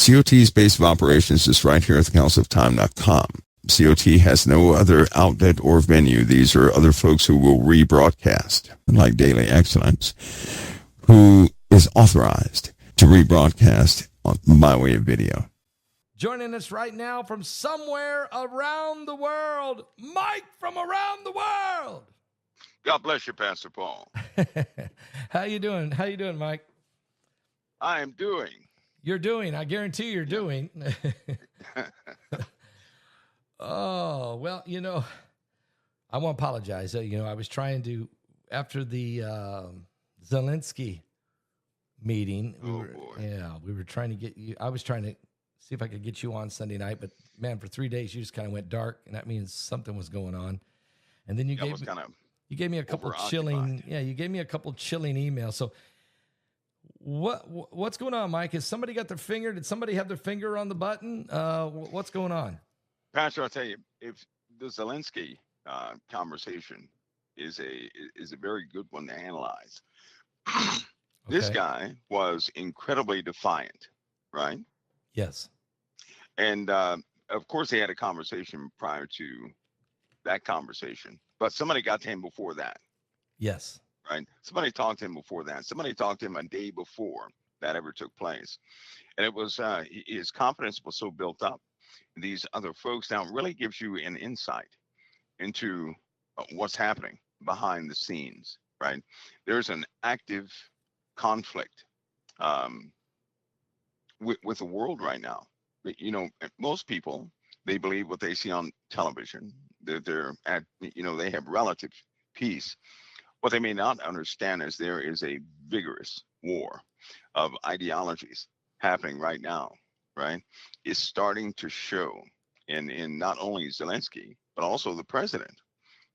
COT's base of operations is right here at thecounciloftime.com. COT has no other outlet or venue. These are other folks who will rebroadcast, like DailyExcellence, who is authorized to rebroadcast by way of video. Joining us right now from somewhere around the world, Mike from around the world. God bless you, Pastor Paul. How you doing? How you doing, Mike? I am doing. You're doing. I guarantee you're doing. Oh, well, you know, I want to apologize. You know, I was trying to, after the Zelensky meeting, we were trying to get you. I was trying to see if I could get you on Sunday night, but man, for 3 days you just kind of went dark, and that means something was going on. And then you gave me a couple chilling, you gave me a couple chilling emails. So what's going on, Mike? Has somebody got their finger? Did somebody have their finger on the button? What's going on? Pastor, I'll tell you, if the Zelensky conversation is a very good one to analyze. This guy was incredibly defiant, right? Yes. And of course, they had a conversation prior to that conversation, but somebody got to him before that. Yes. Right. Somebody talked to him before that. Somebody talked to him a day before that ever took place. And it was his confidence was so built up. These other folks now really gives you an insight into what's happening behind the scenes, right? There's an active conflict with the world right now. You know, most people, they believe what they see on television. They're at, you know, they have relative peace. What they may not understand is there is a vigorous war of ideologies happening right now, right? It's starting to show in not only Zelensky, but also the president.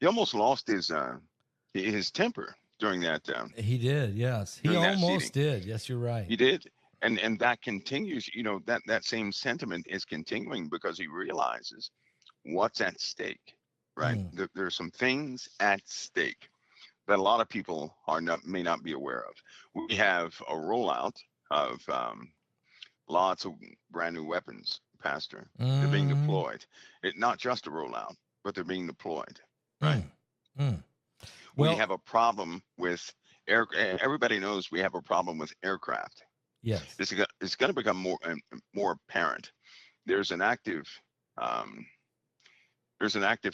He almost lost his temper during that. He did, yes. He almost did. Yes, you're right. He did. And that continues, you know, that same sentiment is continuing because he realizes what's at stake, right? There's some things at stake that a lot of people may not be aware of. We have a rollout of lots of brand new weapons, Pastor. They're being deployed. Not just a rollout, but they're being deployed, right? We have a problem with everybody knows we have a problem with aircraft. Yes, it's going to become more apparent. There's an active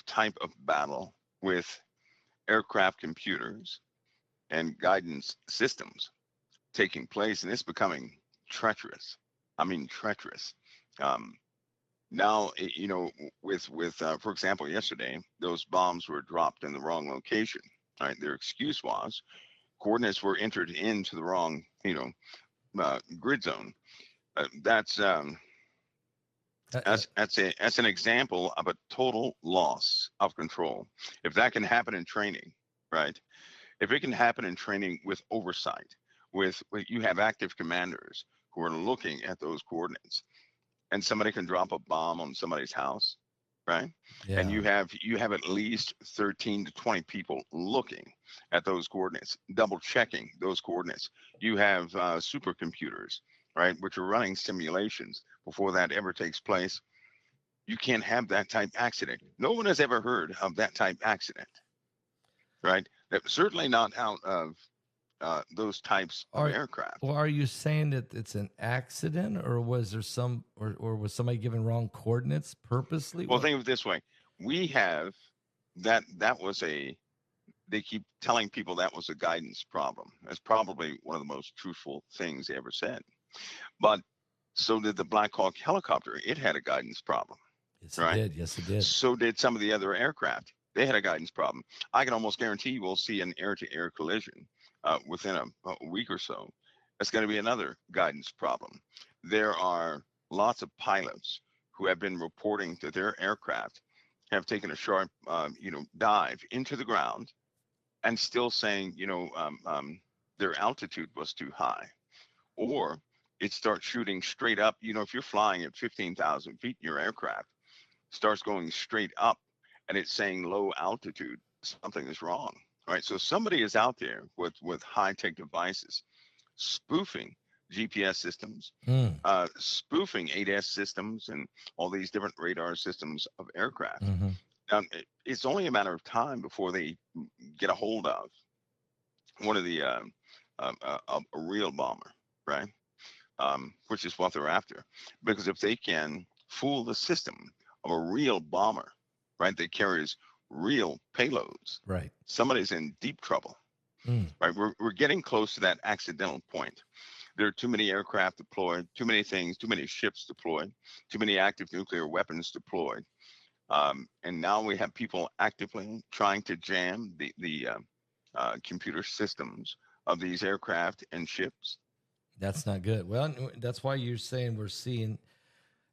type of battle with aircraft computers and guidance systems taking place, and it's becoming treacherous. I mean, treacherous. Now, you know, with for example, yesterday, those bombs were dropped in the wrong location. Right, their excuse was coordinates were entered into the wrong, you know, grid zone. That's an example of a total loss of control. If that can happen in training, right? If it can happen in training with oversight, with you have active commanders who are looking at those coordinates, and somebody can drop a bomb on somebody's house, right? Yeah. And you have at least 13 to 20 people looking at those coordinates, double checking those coordinates. You have supercomputers, right, which are running simulations before that ever takes place. You can't have that type accident. No one has ever heard of that type accident, right? That certainly not out of those types of aircraft. Well, are you saying that it's an accident, or was there or was somebody given wrong coordinates purposely? Well, think of it this way: we have that was they keep telling people that was a guidance problem. That's probably one of the most truthful things they ever said. But so did the Black Hawk helicopter. It had a guidance problem. Yes, right? It did. Yes, it did. So did some of the other aircraft. They had a guidance problem. I can almost guarantee we'll see an air-to-air collision within a week or so. That's going to be another guidance problem. There are lots of pilots who have been reporting that their aircraft have taken a sharp, dive into the ground, and still saying, their altitude was too high, or it starts shooting straight up. You know, if you're flying at 15,000 feet, your aircraft starts going straight up, and it's saying low altitude, something is wrong, right? So somebody is out there with high-tech devices spoofing GPS systems, Mm. spoofing 8S systems, and all these different radar systems of aircraft. Mm-hmm. It's only a matter of time before they get a hold of one of the a real bomber, right? Which is what they're after. Because if they can fool the system of a real bomber, right, that carries real payloads, Right. somebody's in deep trouble. Mm. Right, we're getting close to that accidental point. There are too many aircraft deployed, too many things, too many ships deployed, too many active nuclear weapons deployed, and now we have people actively trying to jam the computer systems of these aircraft and ships. That's not good. Well, that's why you're saying we're seeing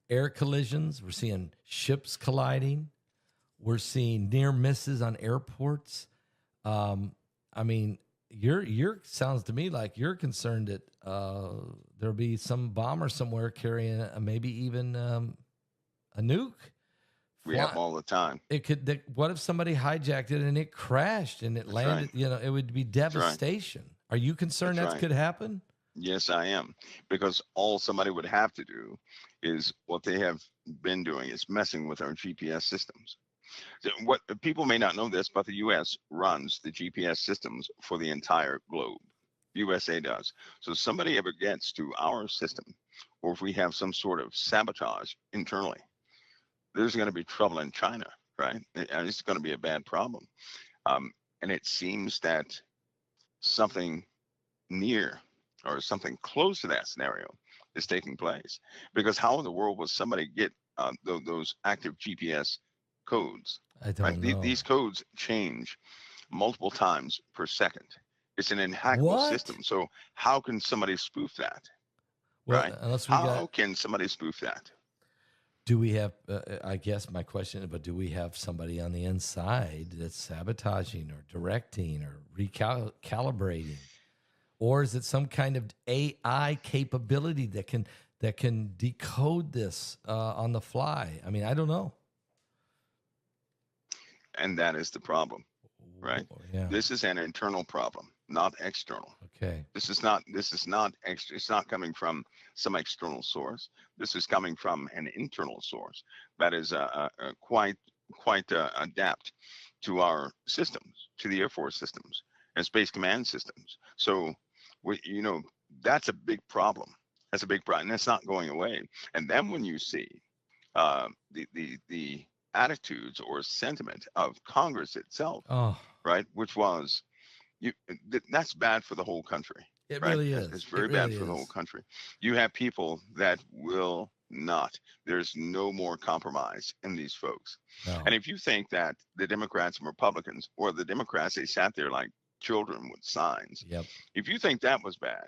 air collisions, we're seeing ships colliding, we're seeing near misses on airports. I mean, you're sounds to me like you're concerned that there'll be some bomber somewhere carrying maybe even a nuke. We have them all the time. It could. What if somebody hijacked it and it crashed and it That's landed? right. You know, it would be devastation. Are you concerned That's that right. could happen? Yes, I am, because all somebody would have to do is what they have been doing is messing with our GPS systems. So what people may not know this, but the U.S. runs the GPS systems for the entire globe. USA does. So somebody ever gets to our system, or if we have some sort of sabotage internally, there's going to be trouble in China, right? And it's going to be a bad problem. And it seems that something near or something close to that scenario is taking place. Because how in the world will somebody get those active GPS codes? I don't Right? know. These codes change multiple times per second. It's an unhackable What? system. So how can somebody spoof that? Well, Right? unless we How can somebody spoof that? do we have? I guess my question, but do we have somebody on the inside that's sabotaging or directing or recalibrating, or is it some kind of AI capability that can decode this on the fly? I mean, I don't know. And that is the problem, right? Yeah. This is an internal problem, not external. Okay. This is not extra. It's not coming from some external source. This is coming from an internal source that is quite adapt to our systems, to the Air Force systems and Space Command systems. So, that's a big problem. That's a big problem, and it's not going away. And then when you see the attitudes or sentiment of Congress itself, right, which was that's bad for the whole country. It Right? really is. It's very bad for the whole country. You have people that will not. There's no more compromise in these folks. No. And if you think that the Democrats and Republicans, or the Democrats, they sat there like children with signs. Yep. If you think that was bad,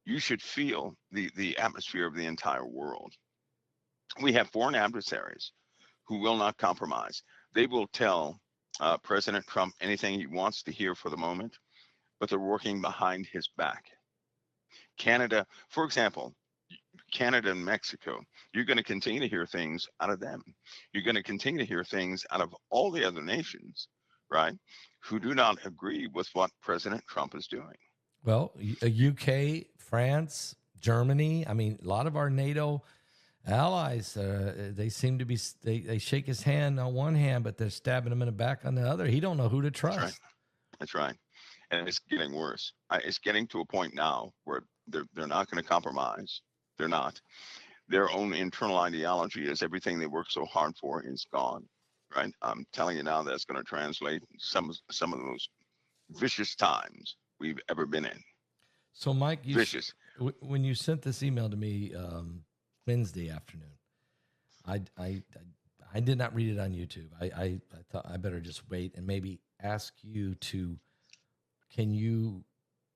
you should feel the atmosphere of the entire world. We have foreign adversaries who will not compromise. They will tell President Trump anything he wants to hear for the moment, but they're working behind his back. Canada, for example, Canada and Mexico, you're going to continue to hear things out of them. You're going to continue to hear things out of all the other nations, right, who do not agree with what President Trump is doing. Well, UK, France, Germany, I mean, a lot of our NATO allies, they seem to be, they shake his hand on one hand, but they're stabbing him in the back on the other. He don't know who to trust. That's right. And it's getting worse. It's getting to a point now where they're not going to compromise. They're not. Their own internal ideology is everything they worked so hard for is gone. Right. I'm telling you now that's going to translate some of the most vicious times we've ever been in. So, Mike, vicious. When you sent this email to me Wednesday afternoon, I did not read it on YouTube. I thought I better just wait and maybe ask you to. Can you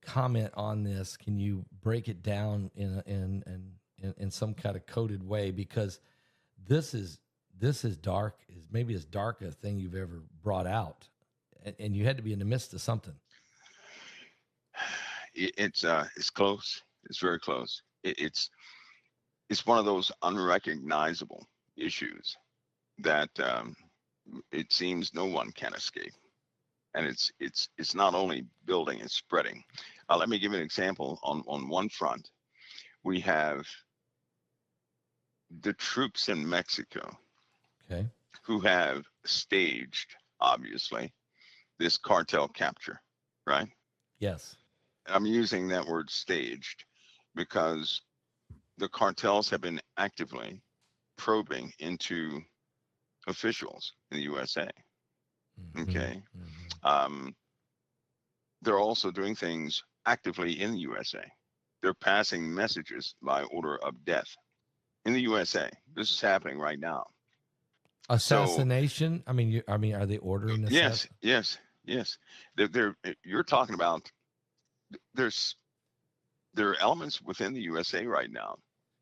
comment on this? Can you break it down in some kind of coded way? Because this is dark, is maybe as dark a thing you've ever brought out, and you had to be in the midst of something. It's close. It's very close. It's one of those unrecognizable issues that it seems no one can escape. And it's not only building, it's spreading. Let me give you an example on one front. we have the troops in Mexico Okay. who have staged, obviously, this cartel capture, right? Yes. I'm using that word staged because the cartels have been actively probing into officials in the USA. Okay. They're also doing things actively in the USA. They're passing messages by order of death in the USA. This is happening right now. Assassination. Are they ordering assassination? Yes. You're talking about. There are elements within the USA right now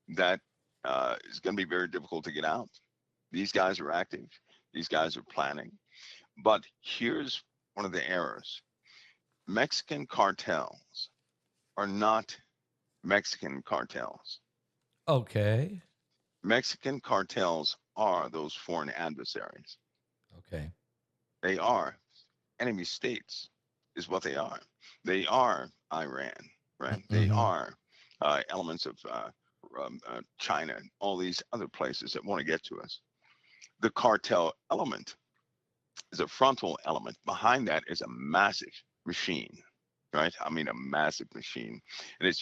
that is going to be very difficult to get out. These guys are active. These guys are planning. But here's one of the errors. Mexican cartels are not Mexican cartels. Okay. Mexican cartels are those foreign adversaries. Okay. They are enemy states, is what they are. They are Iran, right? They are elements of China and all these other places that want to get to us. The cartel element is a frontal element. Behind that is a massive machine, right? I mean, a massive machine. And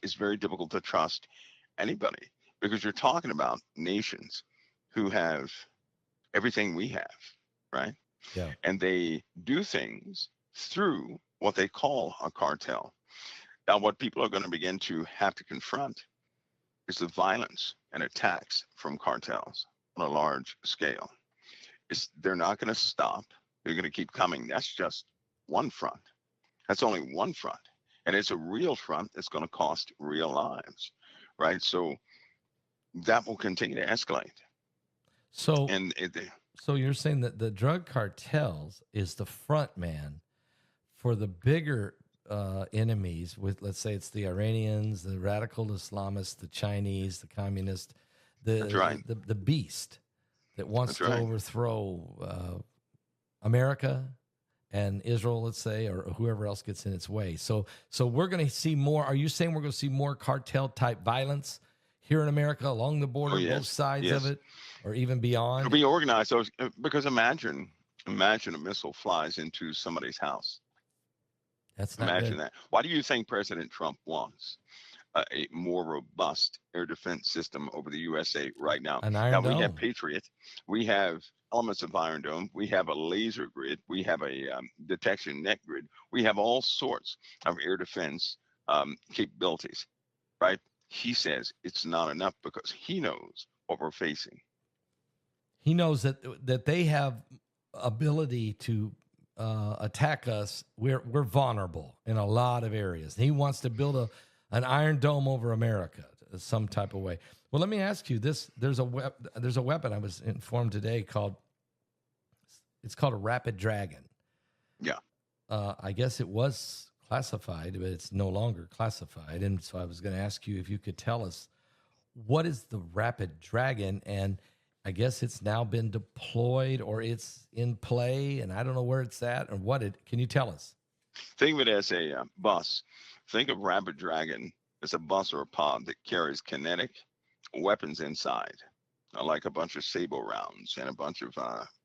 it's very difficult to trust anybody because you're talking about nations who have everything we have, right? Yeah. And they do things through what they call a cartel. Now, what people are going to begin to have to confront is the violence and attacks from cartels on a large scale. They're not going to stop. They're going to keep coming. That's just one front. That's only one front. And it's a real front that's going to cost real lives, right? So that will continue to escalate. So you're saying that the drug cartels is the front man for the bigger enemies with, let's say it's the Iranians, the radical Islamists, the Chinese, the communists, the beast that wants to overthrow America and Israel, let's say, or whoever else gets in its way. So we're going to see more. Are you saying we're going to see more cartel type violence here in America along the border, both sides of it, or even beyond? It'll be organized. So, because imagine a missile flies into somebody's house. That's not Imagine good. that. Why do you think President Trump wants a more robust air defense system over the USA right now? Now we have Patriot. We have elements of Iron Dome. We have a laser grid. We have a detection net grid. We have all sorts of air defense capabilities, right? He says it's not enough because he knows what we're facing. He knows that they have ability to attack us. We're vulnerable in a lot of areas. He wants to build an Iron Dome over America some type of way. Well, let me ask you this: there's a weapon I was informed today called a Rapid Dragon. Yeah. I guess it was classified, but it's no longer classified. And so I was going to ask you if you could tell us what is the Rapid Dragon, and I guess it's now been deployed or it's in play, and I don't know where it's at or can you tell us? Think of it as a bus. Think of Rapid Dragon as a bus or a pod that carries kinetic weapons inside, like a bunch of sabot rounds and a bunch of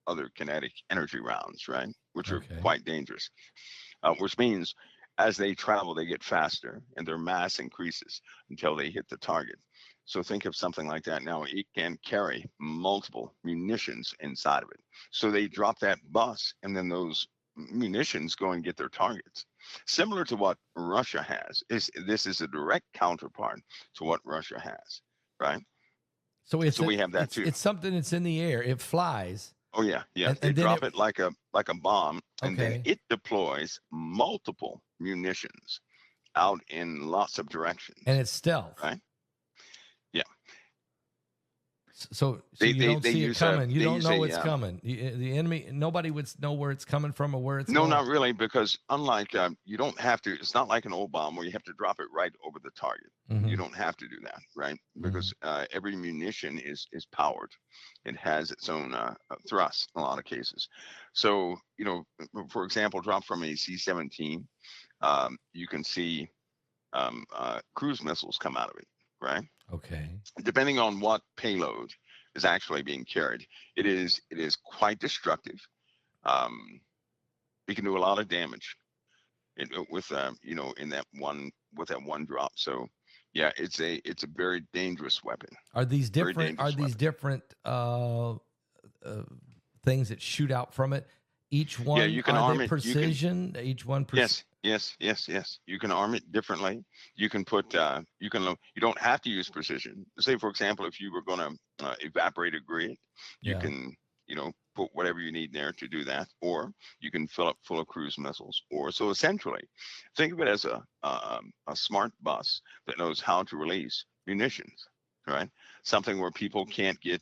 other kinetic energy rounds, right? Which are quite dangerous, which means as they travel, they get faster and their mass increases until they hit the target. So think of something like that. Now it can carry multiple munitions inside of it. So they drop that bus and then those munitions go and get their targets. Similar to what Russia has. This is a direct counterpart to what Russia has, right? So we have that too. It's something that's in the air. It flies. Oh yeah. They drop it like a bomb, and then it deploys multiple munitions out in lots of directions. And it's stealth, right? Yeah. So you don't see it coming. You don't know it's coming. The enemy, nobody would know where it's coming from or where it's going. No, not really, because unlike you don't have to. It's not like an old bomb where you have to drop it right over the target. Mm-hmm. You don't have to do that, right? Because every munition is powered. It has its own thrust in a lot of cases. So for example, drop from a C-17, you can see cruise missiles come out of it, right? Okay. Depending on what payload is actually being carried, it is quite destructive. It can do a lot of damage with in that one drop. So yeah, it's a very dangerous weapon. Are these Very different? Are dangerous these weapon. different things that shoot out from it? Each one, Yeah, you can are arm they it. precision? Each one. Yes. You can arm it differently. You can put. You don't have to use precision. Say, for example, if you were going to evaporate a grid, you Yeah. can put whatever you need there to do that, or you can fill up full of cruise missiles. Or so essentially, think of it as a smart bus that knows how to release munitions. Right, something where people can't get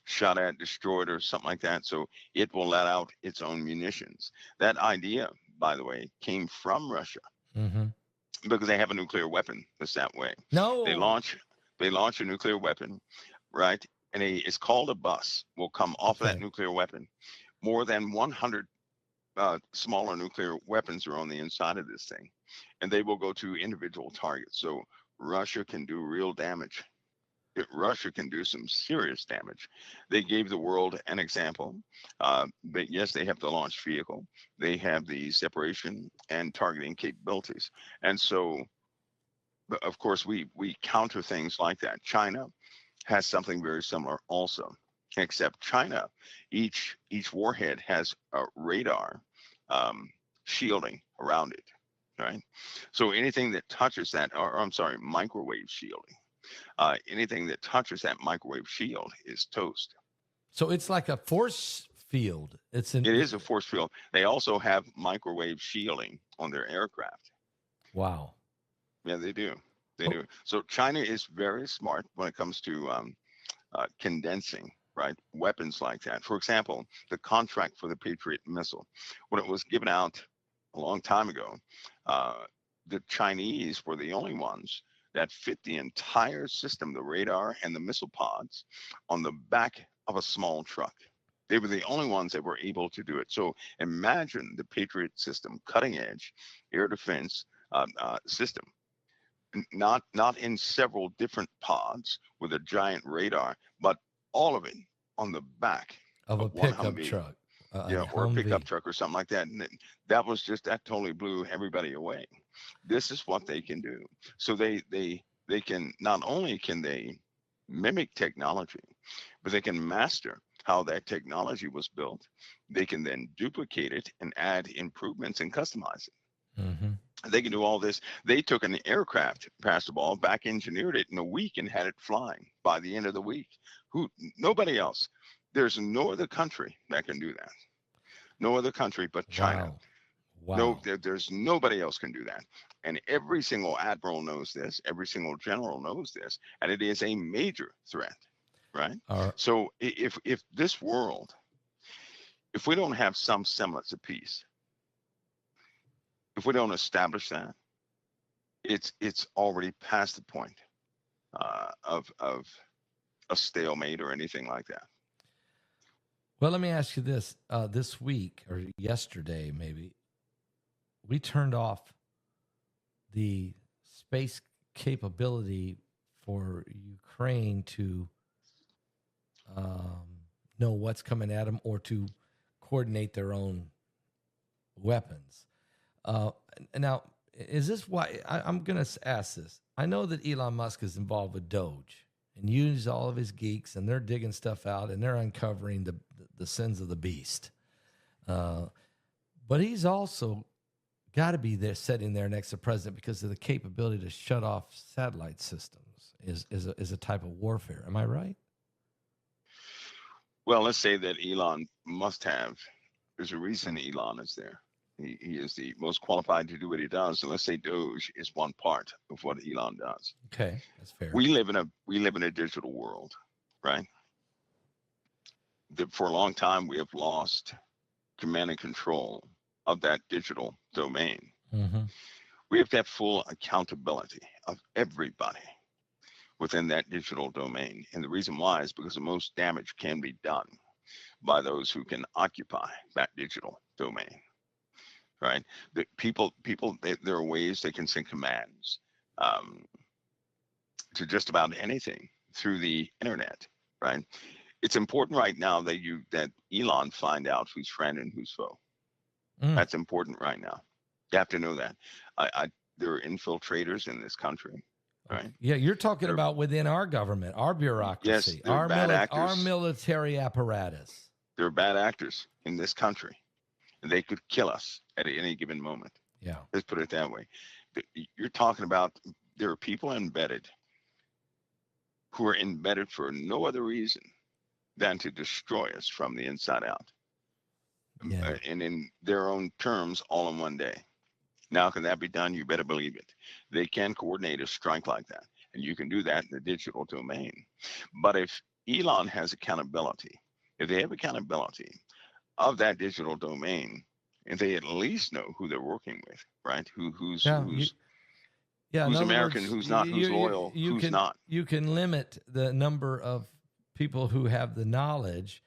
shot at, destroyed, or something like that. So it will let out its own munitions. That idea, by the way, came from Russia Mm-hmm. because they have a nuclear weapon that's that way. No. They launch a nuclear weapon, right? And it's called a bus. Will come off of that nuclear weapon. More than 100 smaller nuclear weapons are on the inside of this thing, and they will go to individual targets. So Russia can do real damage. Russia can do some serious damage. They gave the world an example. But yes, they have the launch vehicle. They have the separation and targeting capabilities. And so, of course, we counter things like that. China has something very similar also, except China, each warhead has a radar shielding around it, right? So anything that touches that, or I'm sorry, microwave shielding. Anything that touches that microwave shield is toast. So it's like a force field. It is a force field. They also have microwave shielding on their aircraft. Wow. Yeah, they do. They do. So China is very smart when it comes to condensing, right? Weapons like that. For example, the contract for the Patriot missile, when it was given out a long time ago, the Chinese were the only ones that fit the entire system, the radar and the missile pods, on the back of a small truck. They were the only ones that were able to do it. So imagine the Patriot system, cutting edge air defense system, not in several different pods with a giant radar, but all of it on the back of a one pickup Humvee. truck. Or a pickup truck or something like that. And that totally blew everybody away. This is what they can do. So they can, not only can they mimic technology, but they can master how that technology was built. They can then duplicate it and add improvements and customize it. Mm-hmm. They can do all this. They took an aircraft, passed the ball, back engineered it in a week, and had it flying by the end of the week. Nobody else. There's no other country that can do that. No other country but China. Wow. No, there's nobody else can do that. And every single admiral knows this. Every single general knows this. And it is a major threat, right? So if this world, if we don't have some semblance of peace, if we don't establish that, it's already past the point of a stalemate or anything like that. Well, let me ask you this. This week or yesterday, maybe, we turned off the space capability for Ukraine to know what's coming at them or to coordinate their own weapons. Now, is this why I'm going to ask this? I know that Elon Musk is involved with Doge and use all of his geeks, and they're digging stuff out and they're uncovering the sins of the beast. But he's also got to be there, sitting there next to the president, because of the capability to shut off satellite systems is a type of warfare. Am I right? Well, let's say that Elon must have. There's a reason Elon is there. He is the most qualified to do what he does. And let's say Doge is one part of what Elon does. Okay, that's fair. We live in a digital world, right? For a long time, we have lost command and control of that digital domain. Mm-hmm. We have to have full accountability of everybody within that digital domain. And the reason why is because the most damage can be done by those who can occupy that digital domain, right? The people, there are ways they can send commands to just about anything through the internet, right? It's important right now that Elon find out who's friend and who's foe. That's important right now. You have to know that. There are infiltrators in this country, right? Yeah, you're talking about within our government, our bureaucracy, yes, our military apparatus. There are bad actors in this country, and they could kill us at any given moment. Yeah. Let's put it that way. You're talking about there are people embedded who are embedded for no other reason than to destroy us from the inside out. Yeah. And in their own terms, all in one day. Now, can that be done? You better believe it. They can coordinate a strike like that, and you can do that in the digital domain. But if Elon has accountability, if they have accountability of that digital domain, and they at least know who they're working with, right? Who's American, who's not, who's loyal, who's not. You can limit the number of people who have the knowledge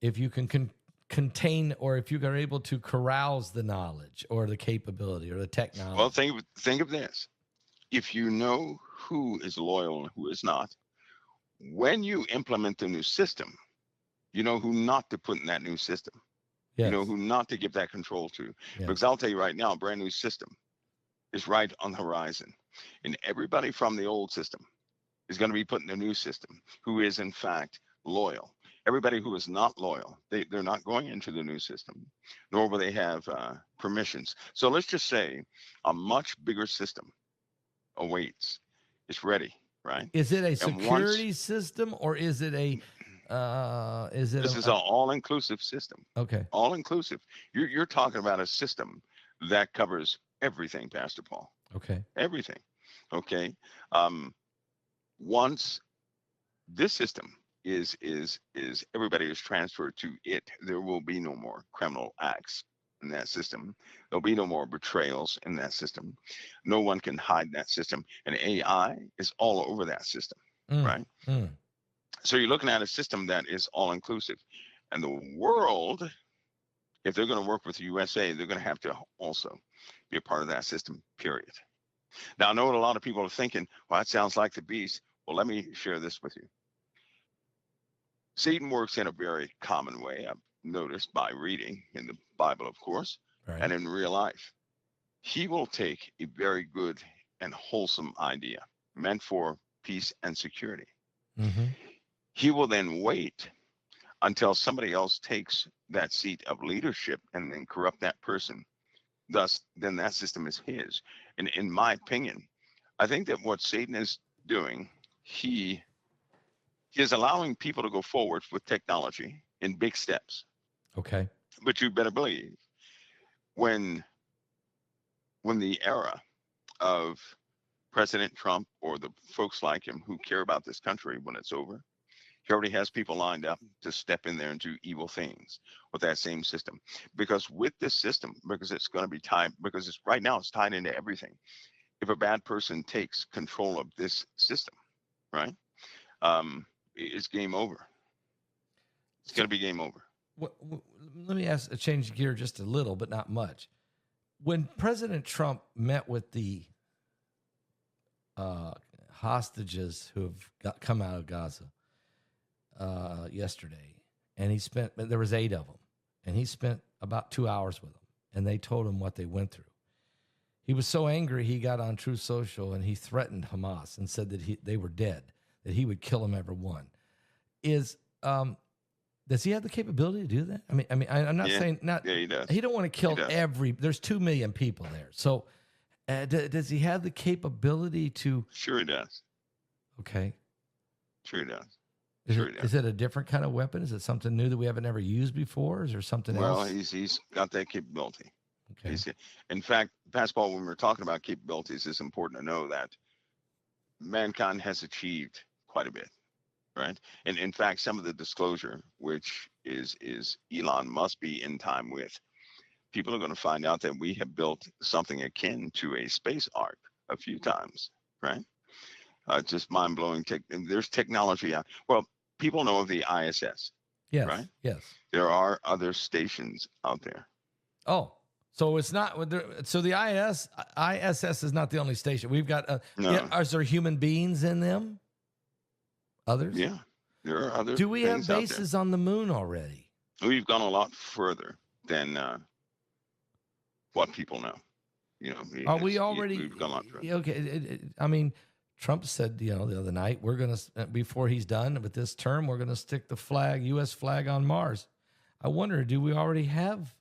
if you can contain, or if you are able to carouse the knowledge or the capability or the technology. Well, think of this. If you know who is loyal and who is not, when you implement the new system, you know who not to put in that new system. Yes. You know who not to give that control to. Yes. Because I'll tell you right now, a brand new system is right on the horizon. And everybody from the old system is going to be put in the new system who is, in fact, loyal. Everybody who is not loyal, they're not going into the new system, nor will they have permissions. So let's just say a much bigger system awaits. It's ready, right? Is it a security system, or is it a This is an all-inclusive system. Okay. All-inclusive. You're talking about a system that covers everything, Pastor Paul. Okay. Everything. Okay. Once this system is everybody is transferred to it, there will be no more criminal acts in that system. There'll be no more betrayals in that system. No one can hide that system. And AI is all over that system, right? So you're looking at a system that is all-inclusive. And the world, if they're going to work with the USA, they're going to have to also be a part of that system, period. Now, I know what a lot of people are thinking, well, that sounds like the beast. Well, let me share this with you. Satan works in a very common way, I've noticed by reading in the Bible, of course, right, and in real life. He will take a very good and wholesome idea meant for peace and security. Mm-hmm. He will then wait until somebody else takes that seat of leadership and then corrupt that person. Thus, then that system is his. And in my opinion, I think that what Satan is doing, he is allowing people to go forward with technology in big steps. Okay. But you better believe when the era of President Trump or the folks like him who care about this country, when it's over, he already has people lined up to step in there and do evil things with that same system. Because with this system, because it's going to be tied, because it's right now it's tied into everything. If a bad person takes control of this system, right, it's game over. It's going to be game over. Let me change gear just a little, but not much. When President Trump met with the hostages who have come out of Gaza yesterday, and there was 8 of them, and he spent about 2 hours with them, and they told him what they went through. He was so angry, he got on Truth Social and he threatened Hamas and said that they were dead, that he would kill them every one. Does he have the capability to do that? I mean, I'm not saying not. Yeah, he does. He don't want to kill there's 2 million people there. So does he have the capability to? Sure he does. Okay. Sure he does. Is it a different kind of weapon? Is it something new that we haven't ever used before? Is there something else? Well, he's got that capability. Okay. In fact, Pastor Paul, when we're talking about capabilities, it's important to know that mankind has achieved quite a bit, right? And in fact, some of the disclosure, which is Elon must be in time with, people are going to find out that we have built something akin to a space ark a few times, right? Just mind-blowing. There's technology out. Well, people know of the ISS, yes, right? Yes. There are other stations out there. Oh, So it's not. So the ISS is not the only station. We've got. No. Yeah, is there human beings in them? Others? Yeah, there are other. Do we have things out there. bases on the moon already? We've gone a lot further than what people know. Are we already? We've gone a lot further. Okay. I mean, Trump said, the other night, we're going to, before he's done with this term, we're going to stick the U.S. flag on Mars. I wonder, do we already have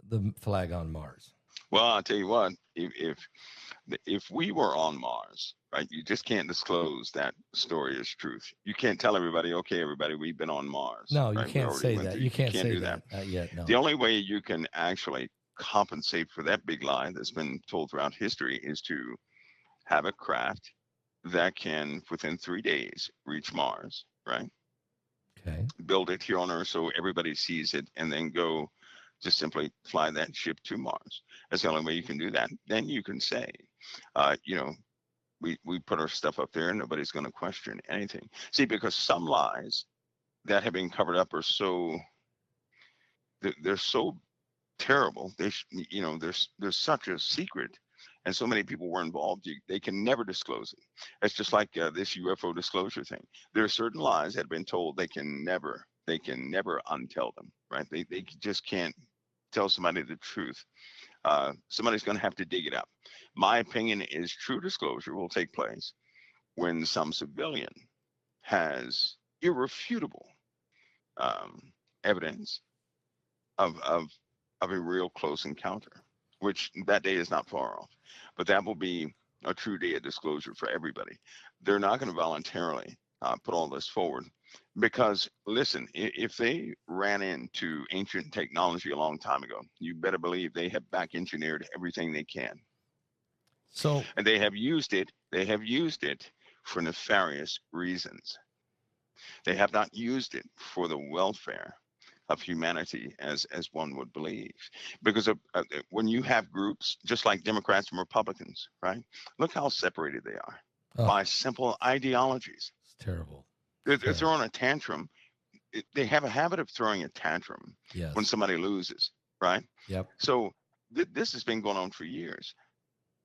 the flag on Mars? Well, I'll tell you what, if we were on Mars, right, you just can't disclose that story as truth. You can't tell everybody, okay, everybody, we've been on Mars. No, right? you can't say that. You can't say that. Not yet, no. The only way you can actually compensate for that big lie that's been told throughout history is to have a craft that can, within 3 days, reach Mars, right? Okay. Build it here on Earth so everybody sees it, and then go just simply fly that ship to Mars. That's the only way you can do that. Then you can say, we put our stuff up there and nobody's going to question anything. See, because some lies that have been covered up are so, they're so terrible. There's such a secret, and so many people were involved. They can never disclose it. It's just like this UFO disclosure thing. There are certain lies that have been told they can never untell them. Right? They just can't tell somebody the truth. Somebody's going to have to dig it up. My opinion is true disclosure will take place when some civilian has irrefutable evidence of a real close encounter, which that day is not far off. But that will be a true day of disclosure for everybody. They're not going to voluntarily put all this forward because, listen, if they ran into ancient technology a long time ago, you better believe they have back engineered everything they can. So, and they have used it. They have used it for nefarious reasons. They have not used it for the welfare of humanity as one would believe. Because when you have groups, just like Democrats and Republicans, right? Look how separated they are by simple ideologies. It's terrible. They're throwing a tantrum. They have a habit of throwing a tantrum when somebody loses, right? Yep. So this has been going on for years.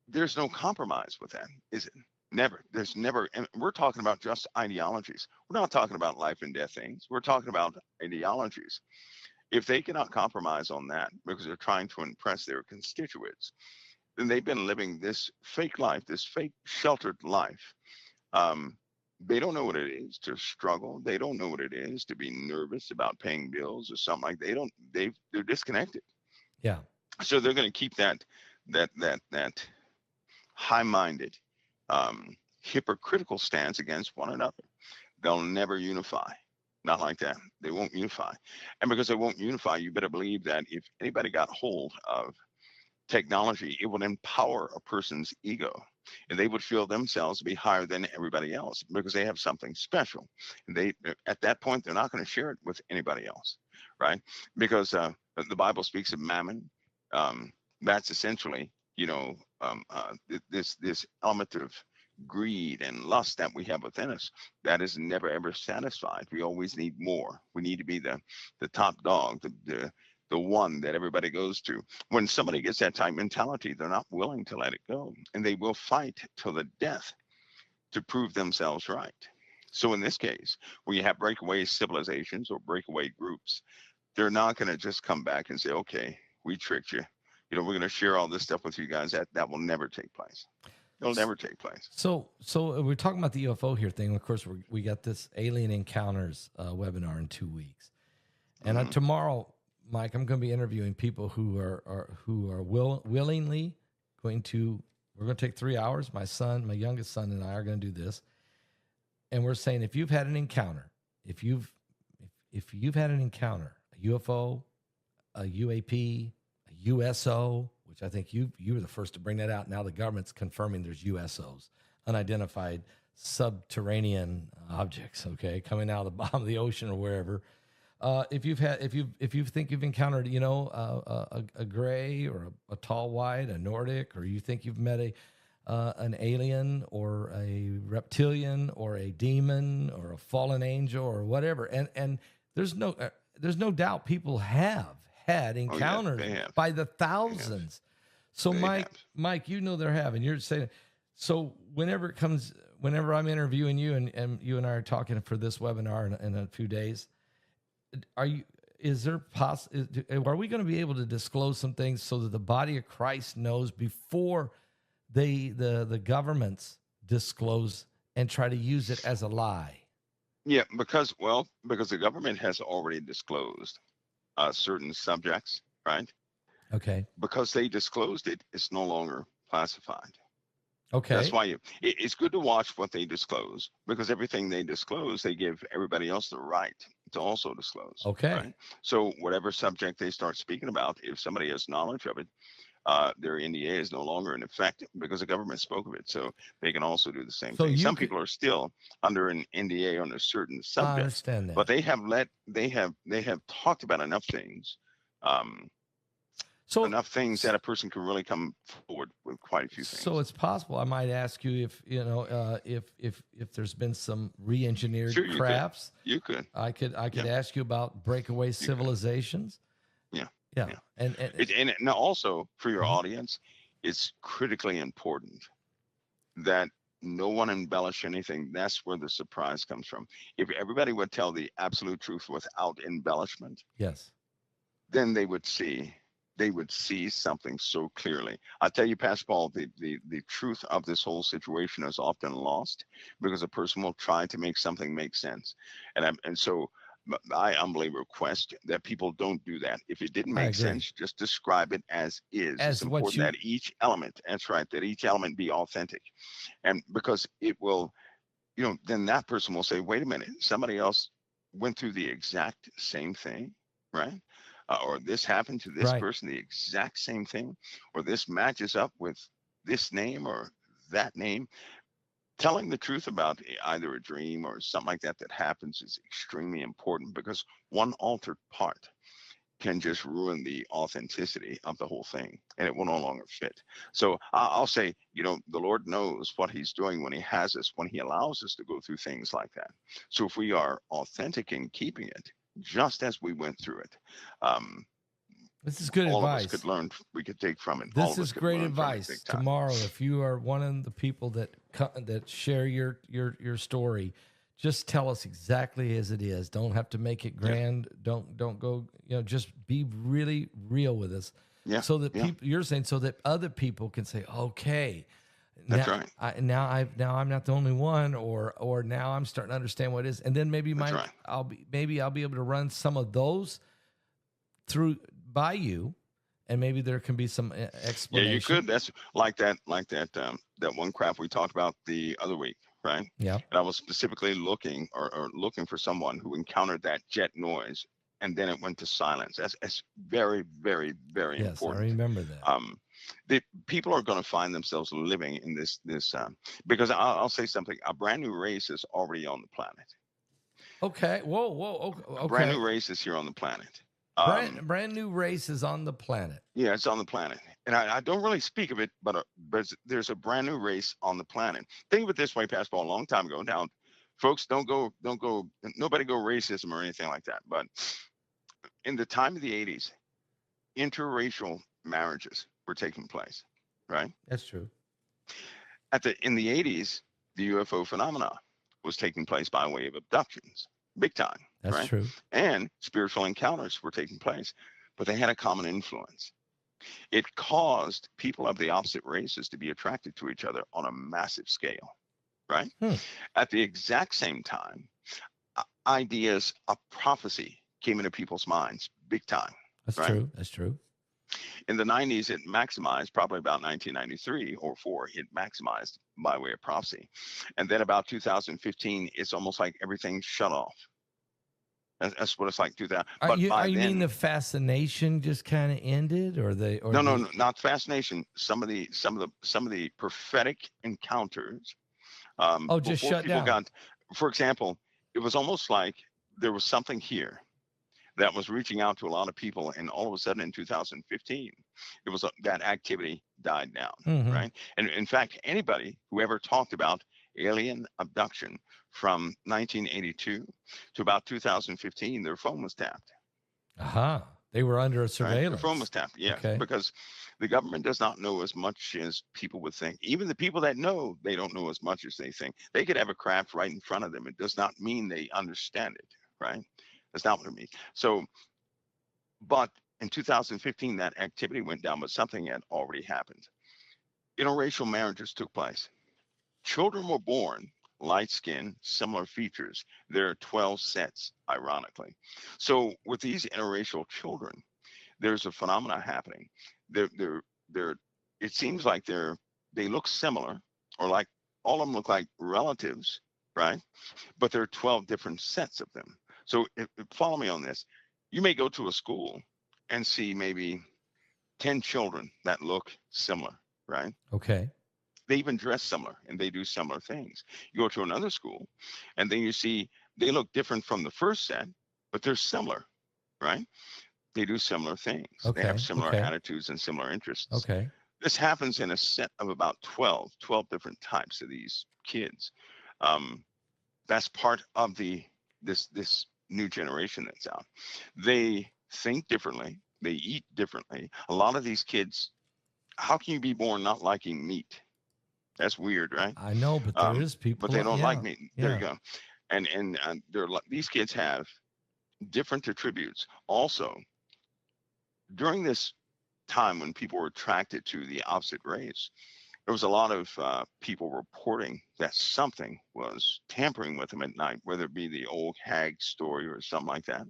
There's no compromise with that, is it? Never. There's never. And we're talking about just ideologies. We're not talking about life and death things. We're talking about ideologies. If they cannot compromise on that because they're trying to impress their constituents, then they've been living this fake life, this fake sheltered life. They don't know what it is to struggle. They don't know what it is to be nervous about paying bills or something like that. They're disconnected. Yeah. So they're going to keep that high-minded, hypocritical stance against one another. They'll never unify. Not like that. They won't unify. And because they won't unify, you better believe that if anybody got hold of technology, it would empower a person's ego. And they would feel themselves to be higher than everybody else because they have something special. And at that point, they're not going to share it with anybody else, right? Because the Bible speaks of mammon. That's essentially, this element of greed and lust that we have within us that is never ever satisfied. We always need more. We need to be the top dog, the one that everybody goes to. When somebody gets that type mentality, they're not willing to let it go, and they will fight till the death to prove themselves right. So in this case, when you have breakaway civilizations or breakaway groups, they're not going to just come back and say, okay, we tricked you. We're going to share all this stuff with you guys. That will never take place. It'll never take place. So we're talking about the UFO here thing. Of course, we got this alien encounters webinar in 2 weeks, and tomorrow, Mike, I'm going to be interviewing people who are willingly going to. We're going to take 3 hours. My youngest son, and I are going to do this, and we're saying if you've had an encounter, if you've had an encounter, a UFO, a UAP, a USO, which I think you were the first to bring that out. Now the government's confirming there's USOs, unidentified subterranean objects, okay, coming out of the bottom of the ocean or wherever. If you think you've encountered, a gray or a tall white, a Nordic, or you think you've met an alien or a reptilian or a demon or a fallen angel or whatever, and there's no doubt people have had encounters by the thousands. So Mike, you know they're having. You're saying, so whenever I'm interviewing you and you and I are talking for this webinar in a few days, are we going to be able to disclose some things so that the body of Christ knows before the governments disclose and try to use it as a lie? Yeah, because the government has already disclosed certain subjects, right? Okay. Because they disclosed it, it's no longer classified. Okay. That's why it's good to watch what they disclose, because everything they disclose, they give everybody else the right to also disclose. Okay. Right? So whatever subject they start speaking about, if somebody has knowledge of it, their NDA is no longer in effect because the government spoke of it. So they can also do the same thing. Some people are still under an NDA on a certain subject. I understand that. But they have talked about enough things. Enough things that a person can really come forward with quite a few things. So it's possible I might ask you if if there's been some re-engineered crafts. You could. I could ask you about breakaway civilizations. Yeah. And now also for your audience, it's critically important that no one embellish anything. That's where the surprise comes from. If everybody would tell the absolute truth without embellishment, yes, then they would see something so clearly. I tell you, Pastor Paul, the truth of this whole situation is often lost because a person will try to make something make sense. And so I humbly request that people don't do that. If it didn't make sense, just describe it as is. It's important that each element, that's right, that each element be authentic. And because it will, then that person will say, wait a minute, somebody else went through the exact same thing, right? Or this happened to this person, the exact same thing, or this matches up with this name or that name. Telling the truth about either a dream or something like that happens is extremely important, because one altered part can just ruin the authenticity of the whole thing, and it will no longer fit. So I'll say, the Lord knows what he's doing when he has us, when he allows us to go through things like that. So if we are authentic in keeping it, just as we went through it, this is good all advice. Of us could learn. We could take from it. This is great advice. Tomorrow, if you are one of the people that share your story, just tell us exactly as it is. Don't have to make it grand. Yeah. Don't go. Just be really real with us. Yeah. So that people, you're saying, so that other people can say, okay, that's right. Now I'm not the only one, or now I'm starting to understand what it is, and then maybe I'll be able to run some of those through by you, and maybe there can be some explanation. Yeah, you could. That's like that one craft we talked about the other week, right? Yeah. And I was specifically looking for someone who encountered that jet noise, and then it went to silence. That's very, very, very important. Yes, I remember that. The people are going to find themselves living in this because I'll say something. A brand new race is already on the planet. Okay. Whoa. Okay. A brand new race is here on the planet. Brand new race is on the planet. Yeah, it's on the planet. And I don't really speak of it, but there's a brand new race on the planet. Think of it this way, Pastor Paul, a long time ago. Now, folks, nobody go racism or anything like that. But in the time of the 80s, interracial marriages were taking place, right? That's true. In the 80s, the UFO phenomena was taking place by way of abductions. Big time. That's true. And spiritual encounters were taking place, but they had a common influence. It caused people of the opposite races to be attracted to each other on a massive scale, right? At the exact same time, ideas of prophecy came into people's minds big time. That's true. That's true. In the 90s, it maximized, probably about 1993 or 4, it maximized by way of prophecy. And then about 2015, it's almost like everything shut off. That's what it's like. 2000. You mean the fascination just kind of ended, or they? No, not fascination. Some of the prophetic encounters. Just shut down. For example, it was almost like there was something here that was reaching out to a lot of people, and all of a sudden in 2015, it was that activity died down, right? And in fact, anybody who ever talked about alien abduction from 1982 to about 2015, their phone was tapped. They were under Right? surveillance. Their phone was tapped. Yeah, Okay. because the government does not know as much as people would think. Even the people that know, they don't know as much as they think. They could have a craft right in front of them. It does not mean they understand it, right? That's not what it means. So, but in 2015, that activity went down, but something had already happened. Interracial marriages took place. Children were born, light skin, similar features. There are 12 sets, ironically. So with these interracial children, there's a phenomena happening. They're it seems like they look similar, or like all of them look like relatives, right? But there are 12 different sets of them. So follow me on this. You may go to a school and see maybe 10 children that look similar, right? Okay. They even dress similar and they do similar things. You go to another school and then you see they look different from the first set, but they're similar, right? They do similar things. They have Okay. similar Okay. attitudes and similar interests. Okay. This happens in a set of about 12 different types of these kids. That's part of this new generation that's out. They think differently. They eat differently. A lot of these kids, how can you be born not liking meat? That's weird, right? I know, but there is people. But they don't like yeah, meat. There you yeah. go. And these kids have different attributes. Also, during this time when people were attracted to the opposite race, there was a lot of people reporting that something was tampering with them at night, whether it be the old hag story or something like that.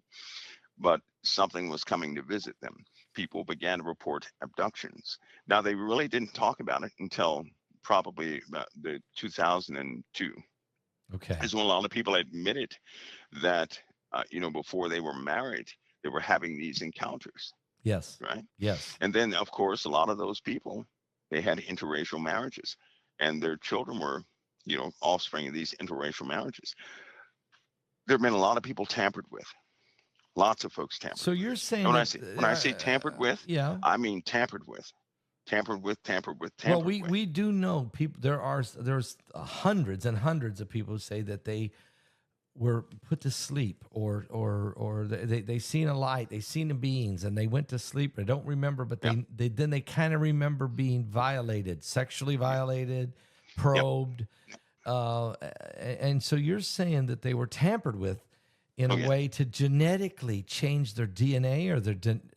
But something was coming to visit them. People began to report abductions. Now, they really didn't talk about it until probably about the 2002 Okay. is when a lot of people admitted that, before they were married, they were having these encounters, Yes. right? Yes. And then, of course, a lot of those people, they had interracial marriages, and their children were, offspring of these interracial marriages. There have been a lot of people tampered with. Lots of folks tampered. So you're saying And that when I say tampered with, yeah. I mean tampered with. Well, we do know people. There's hundreds and hundreds of people who say that they were put to sleep, or they seen a light, they seen the beings, and they went to sleep. They don't remember, but they kind of remember being violated, sexually violated, probed, and so you're saying that they were tampered with in a way to genetically change their DNA or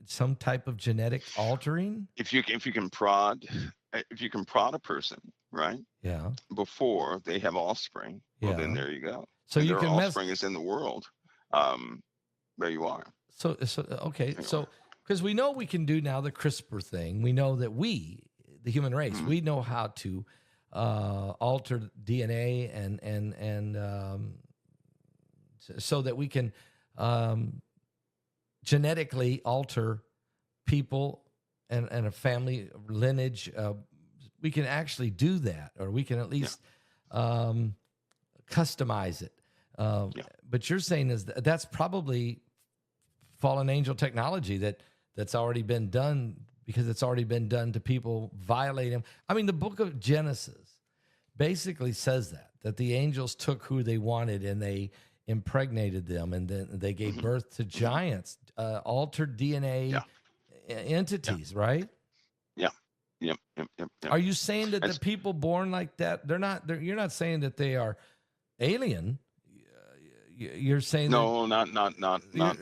some type of genetic altering. If you can prod a person, right? Yeah. Before they have offspring, well, then there you go. So and you their can offspring is in the world. There you are. So okay. So because we know we can do now the CRISPR thing, we know that we, the human race, we know how to alter DNA and so that we can genetically alter people and a family lineage. We can actually do that, or we can at least customize it. But you're saying that's probably fallen angel technology that's already been done, because it's already been done to people violating. I mean, the book of Genesis basically says that the angels took who they wanted and they impregnated them, and then they gave birth to giants, altered DNA entities, right? Yep. Are you saying that the people born like that, you're not saying that they are alien? You're saying no, not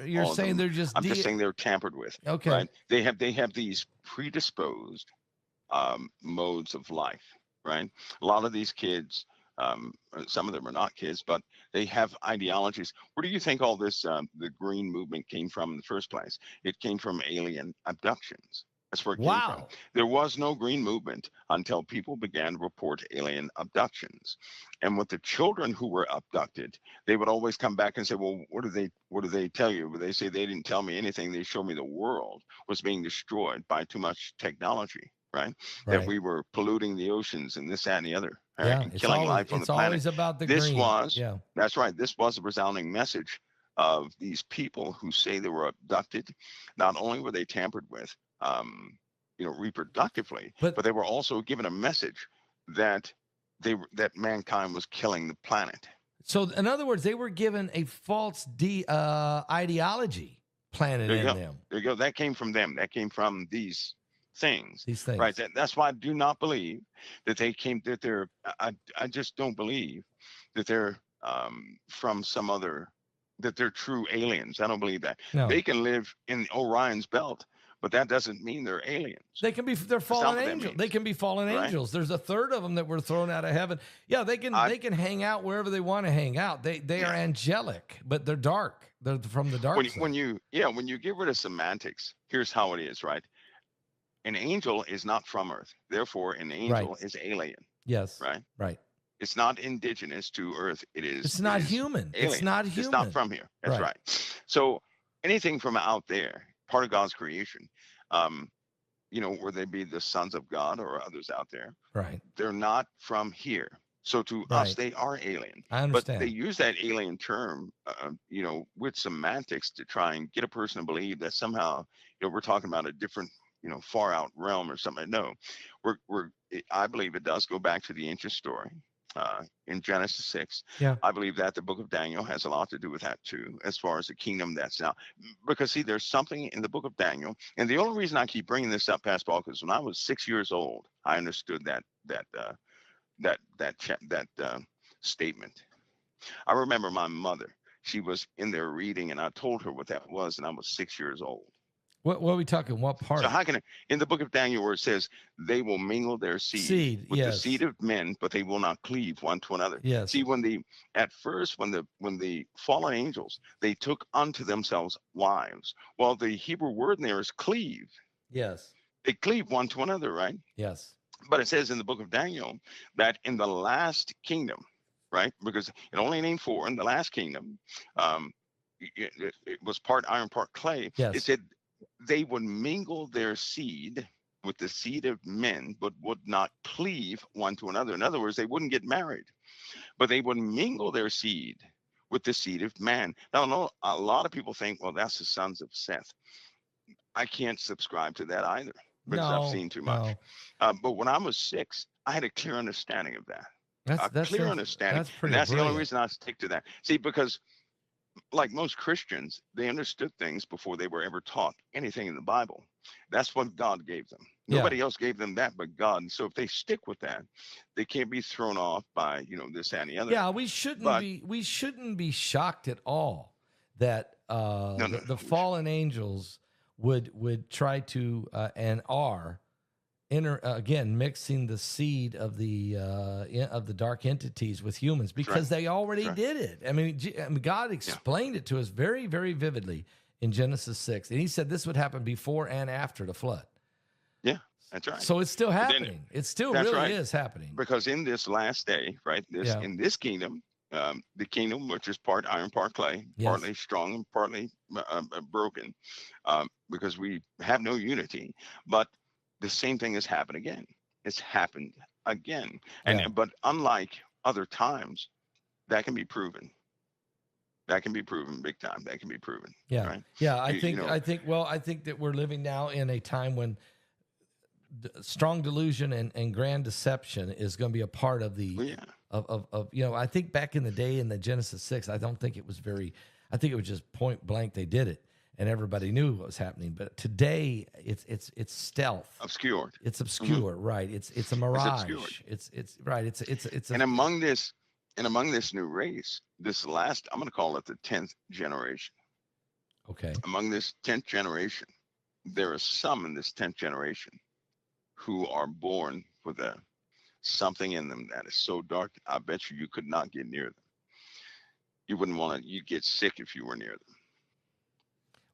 you're all saying of them. they're just I'm just saying they're tampered with. Okay. Right? They have these predisposed modes of life, right? A lot of these kids, some of them are not kids, but they have ideologies. Where do you think all this the green movement came from in the first place? It came from alien abductions. That's where it came from. There was no green movement until people began to report alien abductions. And with the children who were abducted, they would always come back and say, well, what do they tell you? They say, they didn't tell me anything. They showed me the world was being destroyed by too much technology, right? That we were polluting the oceans and this, that, and the other, right? And killing life on the planet. It's always about the green. That's right. This was a resounding message of these people who say they were abducted. Not only were they tampered with, reproductively, but they were also given a message that mankind was killing the planet. So, in other words, they were given a false ideology, planted in them. There you go. That came from them. That came from these things. These things. Right. That's why I do not believe that they came. That they're. I just don't believe that they're from some other. That they're true aliens. I don't believe that. No. They can live in Orion's belt, but that doesn't mean they're aliens. They're fallen angels. They can be fallen angels. There's a third of them that were thrown out of heaven. Yeah, they can hang out wherever they want to hang out. They are angelic, but they're dark. They're from the dark side. When you get rid of semantics, here's how it is, right? An angel is not from Earth. Therefore, an angel is alien. Yes. Right? Right. It's not indigenous to Earth. It's not human. Alien. It's not human. It's not from here. That's right. So anything from out there, part of God's creation, where they be the sons of God or others out there, right? They're not from here. So to us, they are alien. I understand. But they use that alien term, with semantics to try and get a person to believe that somehow, we're talking about a different, far out realm or something. No, I believe it does go back to the ancient story. In Genesis 6. Yeah. I believe that the book of Daniel has a lot to do with that too, as far as the kingdom that's now. Because see, there's something in the book of Daniel, and the only reason I keep bringing this up, Pastor Paul, because when I was 6 years old, I understood that statement. I remember my mother, she was in there reading, and I told her what that was, and I was 6 years old. What are we talking? What part? So how can in the book of Daniel where it says they will mingle their seed with the seed of men, but they will not cleave one to another. Yes. See, when the fallen angels, they took unto themselves wives. Well, the Hebrew word in there is cleave. Yes. They cleave one to another, right? Yes. But it says in the book of Daniel that in the last kingdom, right? Because it only named 4 in the last kingdom. It was part iron, part clay. Yes. It said they would mingle their seed with the seed of men, but would not cleave one to another. In other words, they wouldn't get married, but they would mingle their seed with the seed of man. Now, a lot of people think, well, that's the sons of Seth. I can't subscribe to that either because I've seen too much. But when I was 6, I had a clear understanding of that. That's understanding. That's that's the only reason I stick to that. See, because like most Christians, they understood things before they were ever taught anything in the Bible. That's what God gave them. Nobody else gave them that but God. And so if they stick with that, they can't be thrown off by, this and the other. Yeah, we shouldn't be shocked at all that the fallen angels would try to and are mixing the seed of the dark entities with humans because they already did it. I mean, God explained it to us very, very vividly in Genesis 6, and He said this would happen before and after the flood. Yeah, that's right. So it's still happening. It still really is happening. Because in this last day, right? In this kingdom, the kingdom which is part iron, part clay, partly strong and partly broken, because we have no unity, but the same thing has happened again. It's happened again. But unlike other times, that can be proven. That can be proven big time. That can be proven. Yeah. Right? Yeah. I think that we're living now in a time when strong delusion and grand deception is going to be a part of the, I think back in the day in the Genesis 6, I think it was just point blank. They did it. And everybody knew what was happening, but today it's stealth, obscured. It's obscure, right? It's a mirage. It's right. It's and among this new race, this last, I'm going to call it the 10th generation. Okay. Among this 10th generation, there are some in this 10th generation who are born with something in them that is so dark. I bet you could not get near them. You wouldn't want to. You'd get sick if you were near them.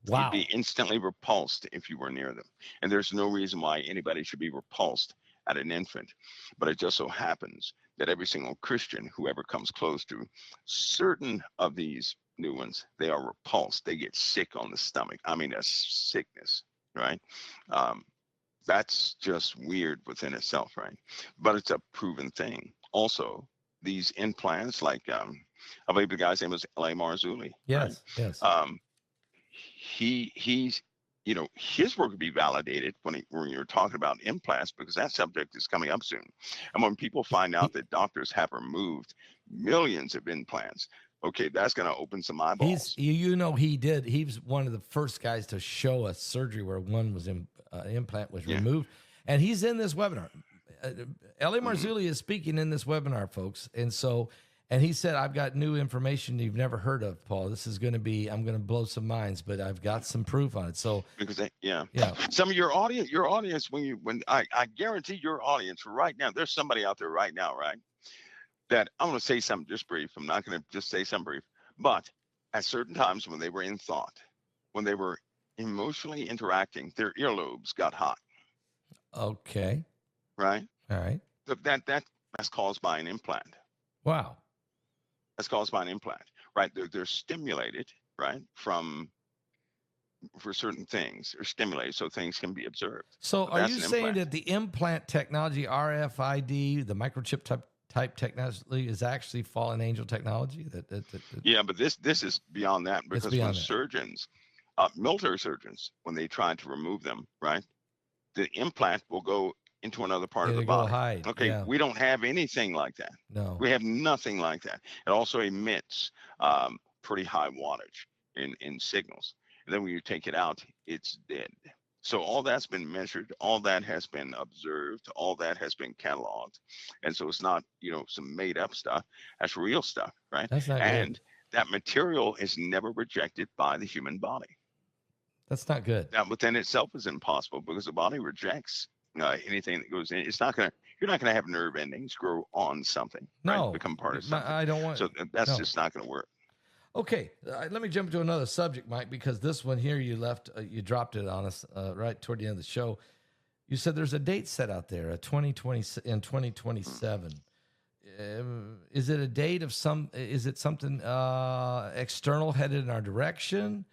Wow. You'd be instantly repulsed if you were near them. And there's no reason why anybody should be repulsed at an infant. But it just so happens that every single Christian who ever comes close to certain of these new ones, they are repulsed. They get sick on the stomach. I mean, that's sickness, right? That's just weird within itself, right? But it's a proven thing. Also, these implants, like I believe the guy's name was L.A. Marzulli. Yes, right? yes. He's his work would be validated when you're talking about implants, because that subject is coming up soon. And when people find out that doctors have removed millions of implants, Okay, that's going to open some eyeballs. He did. He was one of the first guys to show us surgery where one was implant was removed, and he's in this webinar. L.A. Marzulli is speaking in this webinar, folks, and he said, "I've got new information you've never heard of, Paul. This is going to be, I'm going to blow some minds, but I've got some proof on it." So because some of your audience, when I guarantee your audience right now, there's somebody out there right now, right? That I'm going to say something just brief. I'm not going to just say something brief, but at certain times when they were in thought, when they were emotionally interacting, their earlobes got hot. Okay. Right. All right. That's caused by an implant. Wow. That's caused by an implant, right? They're stimulated, right, for certain things. They're stimulated so things can be observed. So are you saying that the implant technology, RFID, the microchip type technology is actually fallen angel technology? Yeah, but this is beyond that, because when surgeons, military surgeons, when they try to remove them, right, the implant will go into another part of the body. Hide. Okay, we don't have anything like that. No, we have nothing like that. It also emits pretty high wattage in signals. And then when you take it out, it's dead. So all that's been measured, all that has been observed, all that has been cataloged. And so it's not, some made up stuff. That's real stuff, right? That's not good. That material is never rejected by the human body. That's not good. That within itself is impossible, because the body rejects anything that goes in. You're not going to have nerve endings grow on something, right? Become part of something. I don't want. So that's just not going to work. Okay, let me jump to another subject, Mike, because this one here you dropped it on us right toward the end of the show. You said there's a date set out there, a 2020 in 2027. Is it a date of is it something external headed in our direction?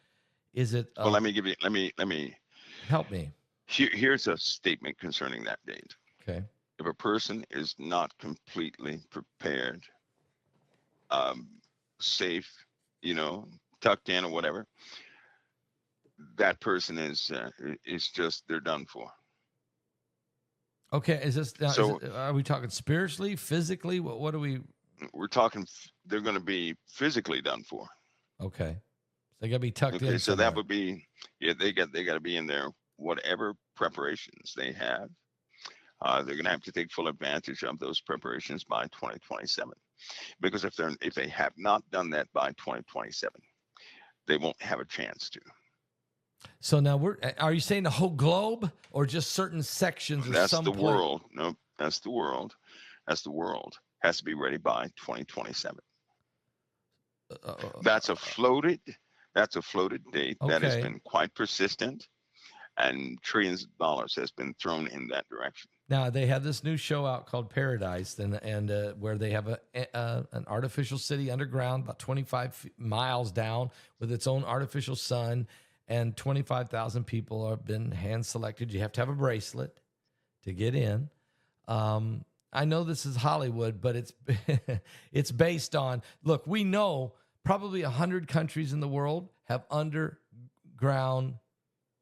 Is it? Well, let me help me. Here's a statement concerning that date. Okay. If a person is not completely prepared, safe, tucked in or whatever, that person is just, they're done for. Okay. Is this, are we talking spiritually, physically? What are we? We're talking, they're going to be physically done for. Okay. They got to be tucked in. Okay. So that would be, they got to be in there. Whatever preparations they have, they're going to have to take full advantage of those preparations by 2027. Because if they have not done that by 2027, they won't have a chance to. So now are you saying the whole globe or just certain sections? That's the world. No, that's the world. That's the world. Has to be ready by 2027. That's a floated date that has been quite persistent, and trillions of dollars has been thrown in that direction. Now they have this new show out called Paradise, and where they have an artificial city underground, about 25 miles down, with its own artificial sun, and 25,000 people have been hand selected. You have to have a bracelet to get in. I know this is Hollywood, but it's based on. Look, we know probably 100 countries in the world have underground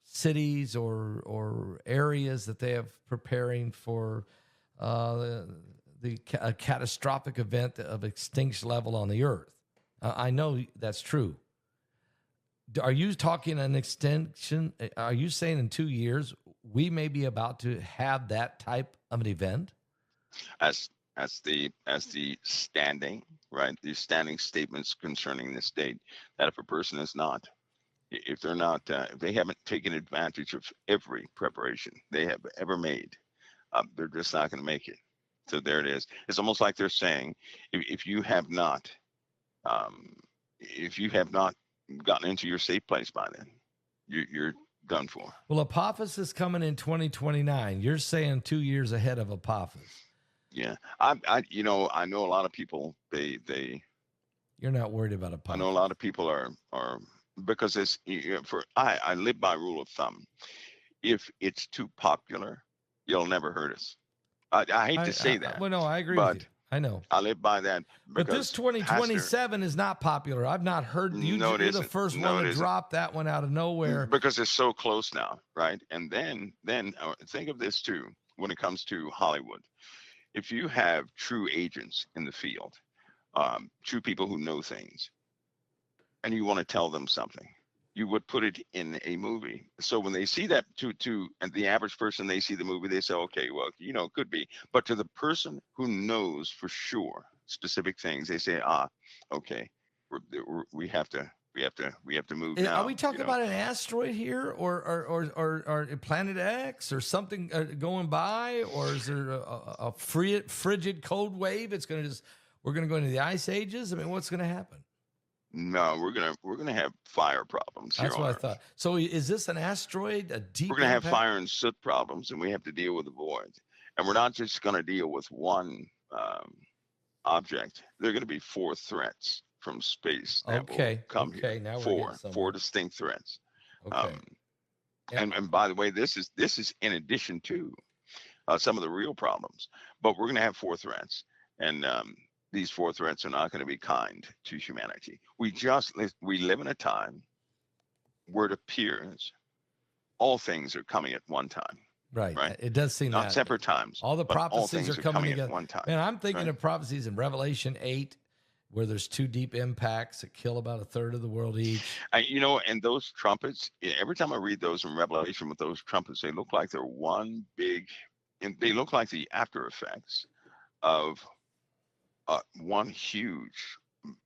cities or areas that they have preparing for a catastrophic event of extinction level on the earth. I know that's true. Are you talking an extinction? Are you saying in 2 years we may be about to have that type of an event? As the standing, right? The standing statements concerning this date, that if a person is not, if they're not, if they haven't taken advantage of every preparation they have ever made, they're just not going to make it. So there it is. It's almost like they're saying, if you have not gotten into your safe place by then, you're done for. Well, Apophis is coming in 2029. You're saying 2 years ahead of Apophis. Yeah, I know a lot of people. You're not worried about Apophis. I know a lot of people are because I live by rule of thumb. If it's too popular, you'll never hurt us. I hate to say that. Well, no, I agree with you. I know. I live by that. But this 2027 is not popular. I've not heard you. You're the first one to drop that one out of nowhere. Because it's so close now, right? And then think of this too when it comes to Hollywood. If you have true agents in the field, true people who know things, and you want to tell them something, you would put it in a movie. So when they see that, and the average person, they see the movie, they say, okay, well, it could be. But to the person who knows for sure specific things, they say, okay, we have to move now. Are we talking about an asteroid here, or Planet X, or something going by, or is there a frigid cold wave? We're gonna go into the ice ages. I mean, what's gonna happen? No, we're gonna have fire problems. That's what I thought. So is this an asteroid? A deep? We're gonna have fire and soot problems, and we have to deal with the void. And we're not just gonna deal with one object. There are gonna be 4 threats from space that will come here. Now four distinct threats. Okay. And by the way, this is in addition to some of the real problems. But we're gonna have 4 threats, and these 4 threats are not going to be kind to humanity. We live in a time where it appears all things are coming at one time. Right. It does seem not separate times. All the prophecies are coming together at one time. Man, I'm thinking of prophecies in Revelation 8, where there's 2 deep impacts that kill about 1/3 of the world each. And those trumpets, every time I read those in Revelation with those trumpets, they look like they're one big, and they look like the after effects of one huge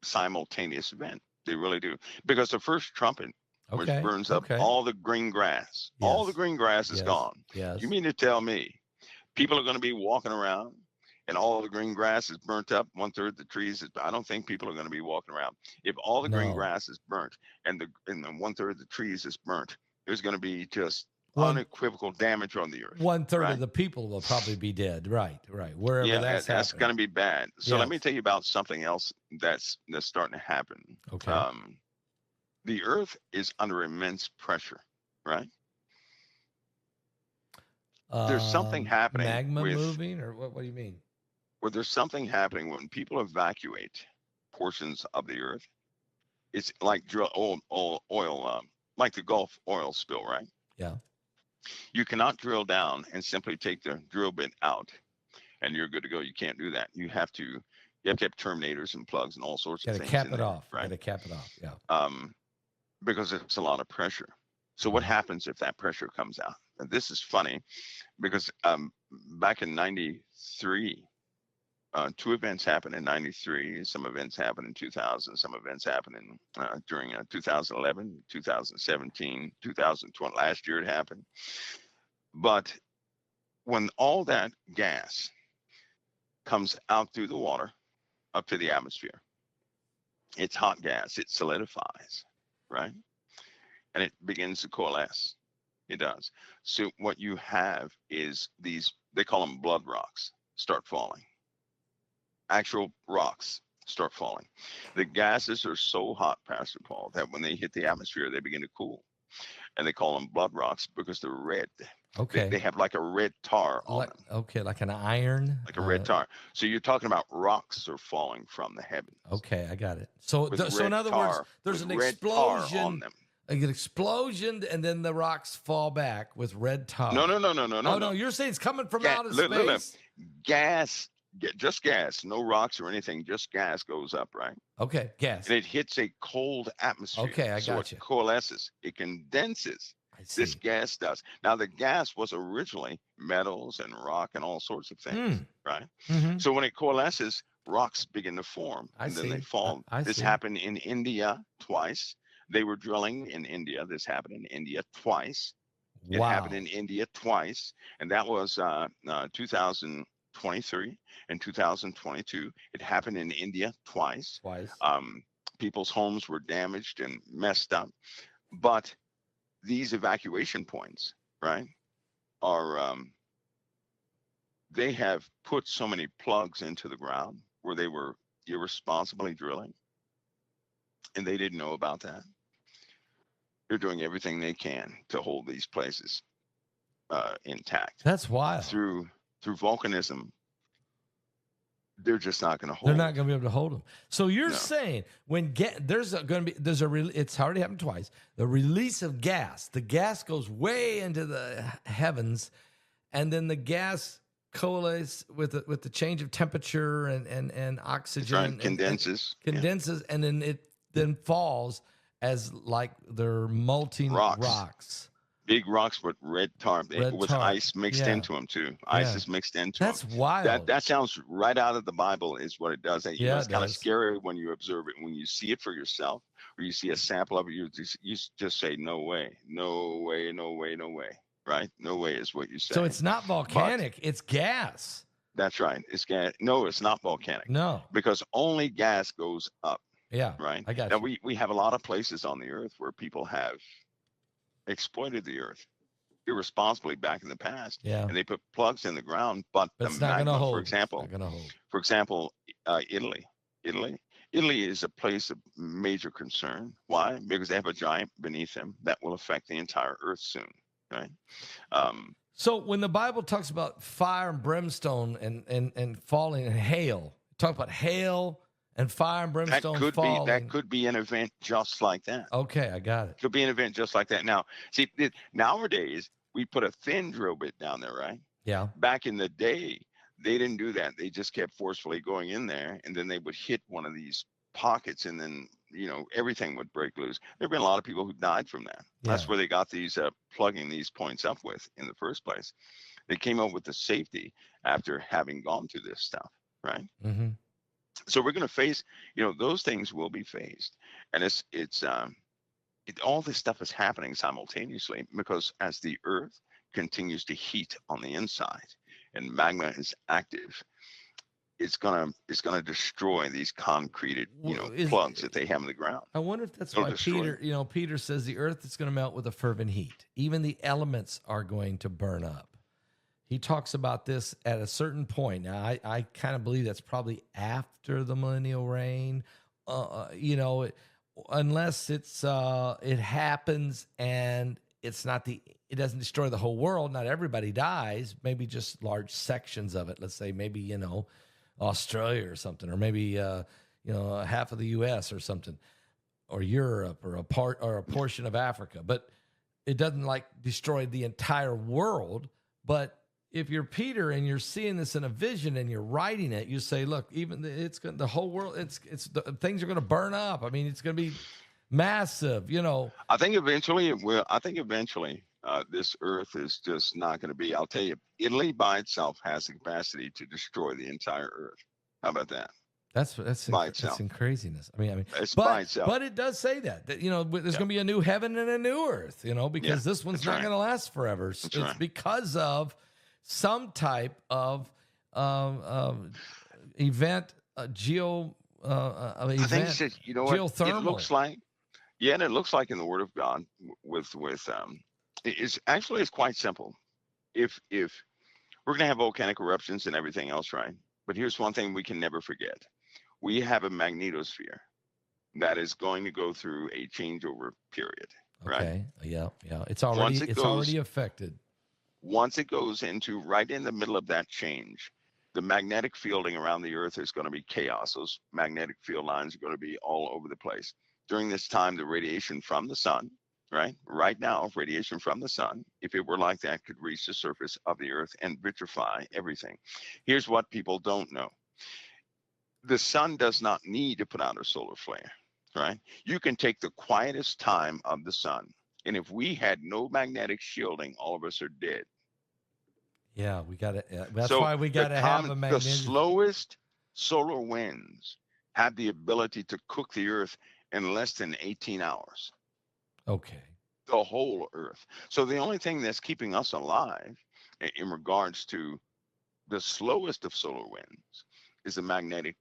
simultaneous event. They really do. Because the first trumpet, which burns up all the green grass, all the green grass is gone. Yes. You mean to tell me people are going to be walking around and all the green grass is burnt up, 1/3 of the trees I don't think people are going to be walking around. If all the green grass is burnt and the 1/3 of the trees is burnt, there's going to be just unequivocal damage on the earth. 1/3 of the people will probably be dead. Right. Wherever that's going to be bad. So let me tell you about something else that's starting to happen. Okay. The earth is under immense pressure, right? There's something happening. Magma moving, or what do you mean? Well, there's something happening when people evacuate portions of the earth. It's like oil, like the Gulf oil spill, right? Yeah. You cannot drill down and simply take the drill bit out and you're good to go. You can't do that. You have to have terminators and plugs and all sorts of things. Got to cap it off. Right? Got to cap it off. Yeah. Because it's a lot of pressure. So what happens if that pressure comes out? And this is funny because back in 93, 2 events happened in 93. Some events happened in 2000. Some events happened during 2011, 2017, 2020. Last year it happened. But when all that gas comes out through the water up to the atmosphere, it's hot gas. It solidifies, right? And it begins to coalesce. It does. So what you have is these, they call them blood rocks, start falling. Actual rocks start falling. The gases are so hot, Pastor Paul, that when they hit the atmosphere, they begin to cool. And they call them blood rocks because they're red. Okay. They have like a red tar on them. Okay, like an iron. Like a red tar. So you're talking about rocks are falling from the heavens. Okay, I got it. So in other words, there's an explosion on them. An explosion, and then the rocks fall back with red tar. No. Oh, no, you're saying it's coming from outer space? Look. Gas, just gas, no rocks or anything, just gas goes up, right? Okay, gas. And it hits a cold atmosphere. Okay, I got you. It coalesces, it condenses. This gas does. Now, the gas was originally metals and rock and all sorts of things, right? Mm-hmm. So when it coalesces, rocks begin to form, and then they fall. This happened in India twice. They were drilling in India. This happened in India twice. It happened in India twice, and that was 2023 and 2022. It happened in India twice. People's homes were damaged and messed up, but these evacuation points, right, are they have put so many plugs into the ground where they were irresponsibly drilling, and they didn't know about that. They're doing everything they can to hold these places intact. That's wild. Through volcanism, they're just not going to hold. They're not going to be able to hold them. So you're saying when it's already happened twice. The release of gas, the gas goes way into the heavens, and then the gas coalesces with the change of temperature and oxygen. Condenses, and then it then falls as like they're molten rocks. Big rocks with red tar, with ice mixed into them too. Ice is mixed into them. That's wild. That sounds right out of the Bible is what it does. You know, it's kind of scary when you observe it. When you see it for yourself or you see a sample of it, you just say, no way, no way, no way, no way, right? No way is what you say. So it's not volcanic, it's gas. That's right. It's gas. No, it's not volcanic. No. Because only gas goes up. Yeah. Right? I got you. Now, you. we have a lot of places on the earth where people have exploited the earth irresponsibly back in the past, and they put plugs in the ground, but the magma, for example, Italy is a place of major concern. Why? Because they have a giant beneath them that will affect the entire earth soon, right? So when the Bible talks about fire and brimstone and falling and hail, talk about hail and fire and brimstone falling. That could be an event just like that. Okay, I got it. Could be an event just like that. Now, see, nowadays, we put a thin drill bit down there, right? Yeah. Back in the day, they didn't do that. They just kept forcefully going in there, and then they would hit one of these pockets, and then, you know, everything would break loose. There have been a lot of people who died from that. Yeah. That's where they got these plugging these points up with in the first place. They came up with the safety after having gone through this stuff, right? Mm-hmm. So we're going to face, you know, those things will be faced, and all this stuff is happening simultaneously because as the earth continues to heat on the inside and magma is active, it's gonna destroy these concreted, you know, plugs that they have in the ground. I wonder if that's why Peter says the earth is going to melt with a fervent heat. Even the elements are going to burn up. He talks about this at a certain point. Now, I kind of believe that's probably after the millennial reign, you know, unless it happens and it doesn't destroy the whole world. Not everybody dies, maybe just large sections of it. Let's say maybe, you know, Australia or something, or maybe, you know, half of the US or something, or Europe or a portion of Africa, but it doesn't like destroy the entire world. But if you're Peter and you're seeing this in a vision and you're writing it, you say, look, even the whole world, things are going to burn up. I mean, it's going to be massive, you know. I think eventually it will. I think eventually this earth is just not going to be. I'll tell you, Italy by itself has the capacity to destroy the entire earth. How about that? That's in craziness. I mean, it's by itself. But it does say that you know, there's going to be a new heaven and a new earth, you know, because this one's not going to last forever. It's because of some type of event, event, I think it's, you know, geothermal. It looks like, and it looks like in the Word of God it's quite simple. If we're going to have volcanic eruptions and everything else, right? But here's one thing we can never forget: we have a magnetosphere that is going to go through a changeover period, right? Okay. Yeah. It's already affected. Once it goes into right in the middle of that change, the magnetic fielding around the earth is going to be chaos. Those magnetic field lines are going to be all over the place. During this time, the radiation from the sun, right now, radiation from the sun, if it were like that, could reach the surface of the earth and vitrify everything. Here's what people don't know. The sun does not need to put out a solar flare, right? You can take the quietest time of the sun, and if we had no magnetic shielding, all of us are dead. Yeah, we got to. That's why we got to have a magnetic. The slowest solar winds have the ability to cook the earth in less than 18 hours. Okay. The whole earth. So the only thing that's keeping us alive in regards to the slowest of solar winds is the magnetic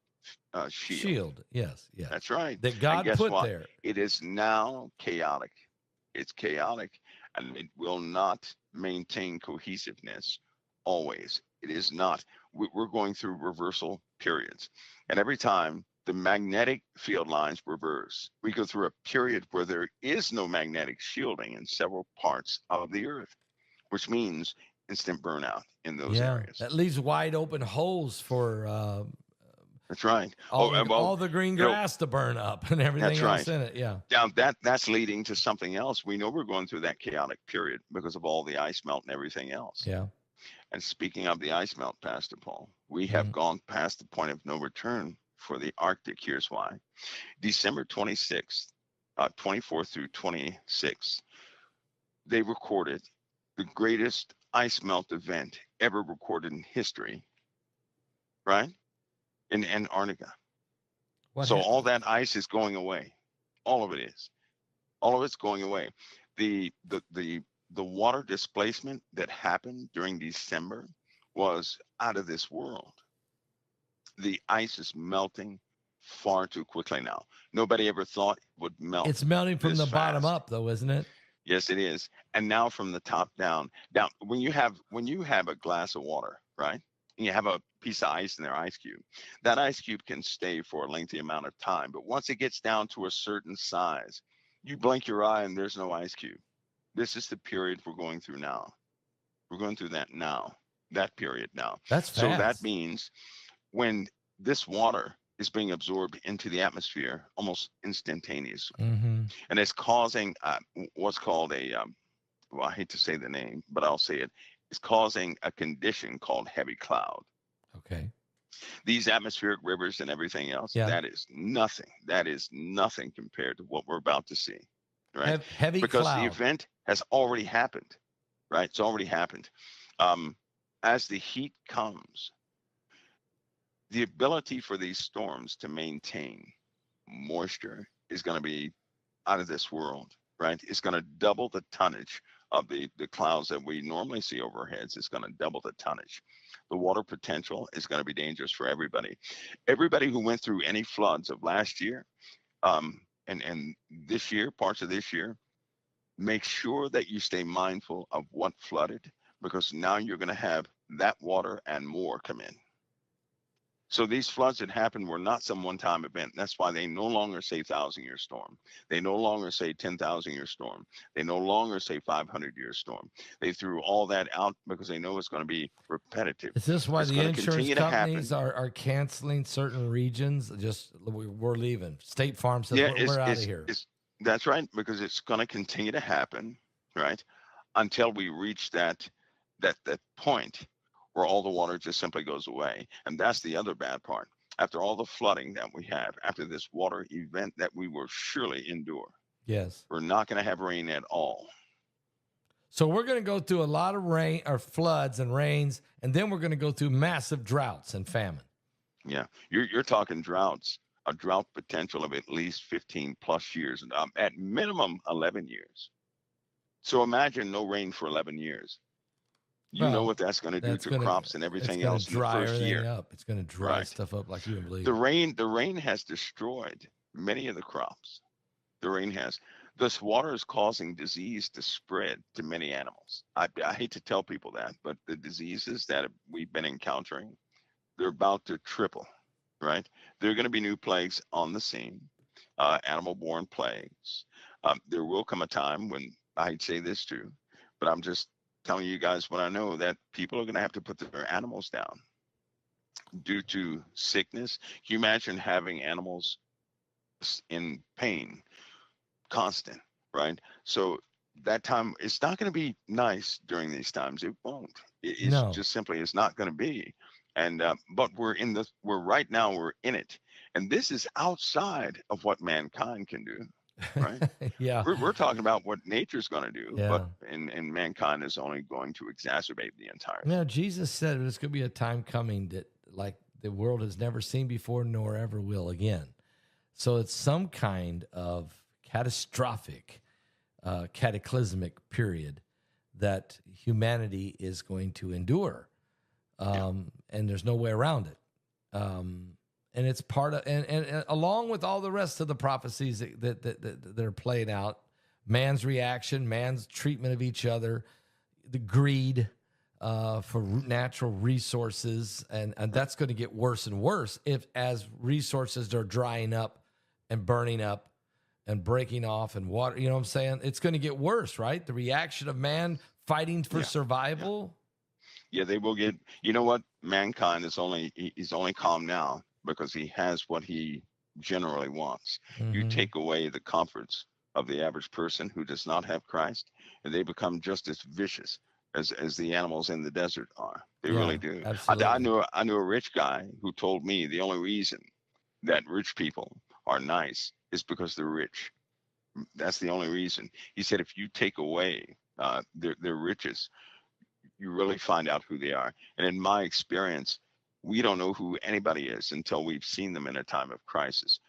shield. Yes. That's right. That God put there. It is now chaotic. It's chaotic, and it will not maintain cohesiveness always. It is not. We're going through reversal periods, and every time the magnetic field lines reverse, we go through a period where there is no magnetic shielding in several parts of the earth, which means instant burnout in those areas. That leaves wide open holes for that's right. All the green grass to burn up and everything else in it. Yeah. Now that's leading to something else. We know we're going through that chaotic period because of all the ice melt and everything else. Yeah. And speaking of the ice melt, Pastor Paul, we have gone past the point of no return for the Arctic. Here's why. December 26th, 24th through 26th, they recorded the greatest ice melt event ever recorded in history, right? In Antarctica. So all that ice is going away. All of it is. All of it's going away. The water displacement that happened during December was out of this world. The ice is melting far too quickly now. Nobody ever thought it would melt. It's melting from the bottom up, though, isn't it? Yes, it is. And now from the top down. Down. When you have a glass of water, right? And you have a piece of ice in their ice cube. That ice cube can stay for a lengthy amount of time. But once it gets down to a certain size, you blink your eye and there's no ice cube. This is the period we're going through now. We're going through that now. That period now. That's fast. So that means when this water is being absorbed into the atmosphere almost instantaneously. Mm-hmm. And it's causing what's called well, I hate to say the name, but I'll say it. It's causing a condition called heavy cloud. Okay. These atmospheric rivers and everything else, that is nothing. That is nothing compared to what we're about to see, right? Heavy because cloud. The event has already happened, right? It's already happened. As the heat comes, the ability for these storms to maintain moisture is going to be out of this world, right? It's going to double the tonnage of the clouds that we normally see over our heads. It's going to double the tonnage. The water potential is going to be dangerous for everybody. Everybody who went through any floods of last year and this year, parts of this year, make sure that you stay mindful of what flooded, because now you're going to have that water and more come in. So these floods that happened were not some one-time event. That's why they no longer say 1,000-year storm. They no longer say 10,000-year storm. They no longer say 500-year storm. They threw all that out because they know it's going to be repetitive. Is this why the insurance companies are canceling certain regions? Just we're leaving. State Farm says we're out of here. That's right, because it's going to continue to happen, right, until we reach that point where all the water just simply goes away. And that's the other bad part. After all the flooding that we have, after this water event that we will surely endure, yes, we're not going to have rain at all. So we're going to go through a lot of rain or floods and rains, and then we're going to go through massive droughts and famine. Yeah, you're talking droughts, a drought potential of at least 15 plus years, at minimum 11 years. So imagine no rain for 11 years. You know what that's going to do to crops and everything else in the first year. Up. It's going to dry stuff up like you wouldn't believe. The rain has destroyed many of the crops. The rain has. This water is causing disease to spread to many animals. I hate to tell people that, but the diseases that we've been encountering, they're about to triple, right? There are going to be new plagues on the scene, animal-borne plagues. There will come a time when, I'd say this too, but I'm just telling you guys what I know, that people are going to have to put their animals down due to sickness. Can you imagine having animals in pain, constant, right? So that time, it's not going to be nice during these times. It won't. It's just simply, it's not going to be. And but we're in it, and this is outside of what mankind can do. Right? Yeah. We're talking about what nature's going to do, but and mankind is only going to exacerbate the entire thing. Now, Jesus said there's going to be a time coming that like the world has never seen before nor ever will again. So it's some kind of catastrophic, cataclysmic period that humanity is going to endure. And there's no way around it. And it's part of, and along with all the rest of the prophecies that are playing out, man's reaction, man's treatment of each other, the greed for natural resources, and that's going to get worse and worse as resources are drying up and burning up and breaking off and water. You know what I'm saying? It's going to get worse, right? The reaction of man fighting for survival. Yeah, they will get. You know what? Mankind is he's only calm now because he has what he generally wants. Mm-hmm. You take away the comforts of the average person who does not have Christ, and they become just as vicious as the animals in the desert are. They really do. I knew a rich guy who told me the only reason that rich people are nice is because they're rich. That's the only reason. He said, if you take away their riches, you really find out who they are. And in my experience, we don't know who anybody is until we've seen them in a time of crisis.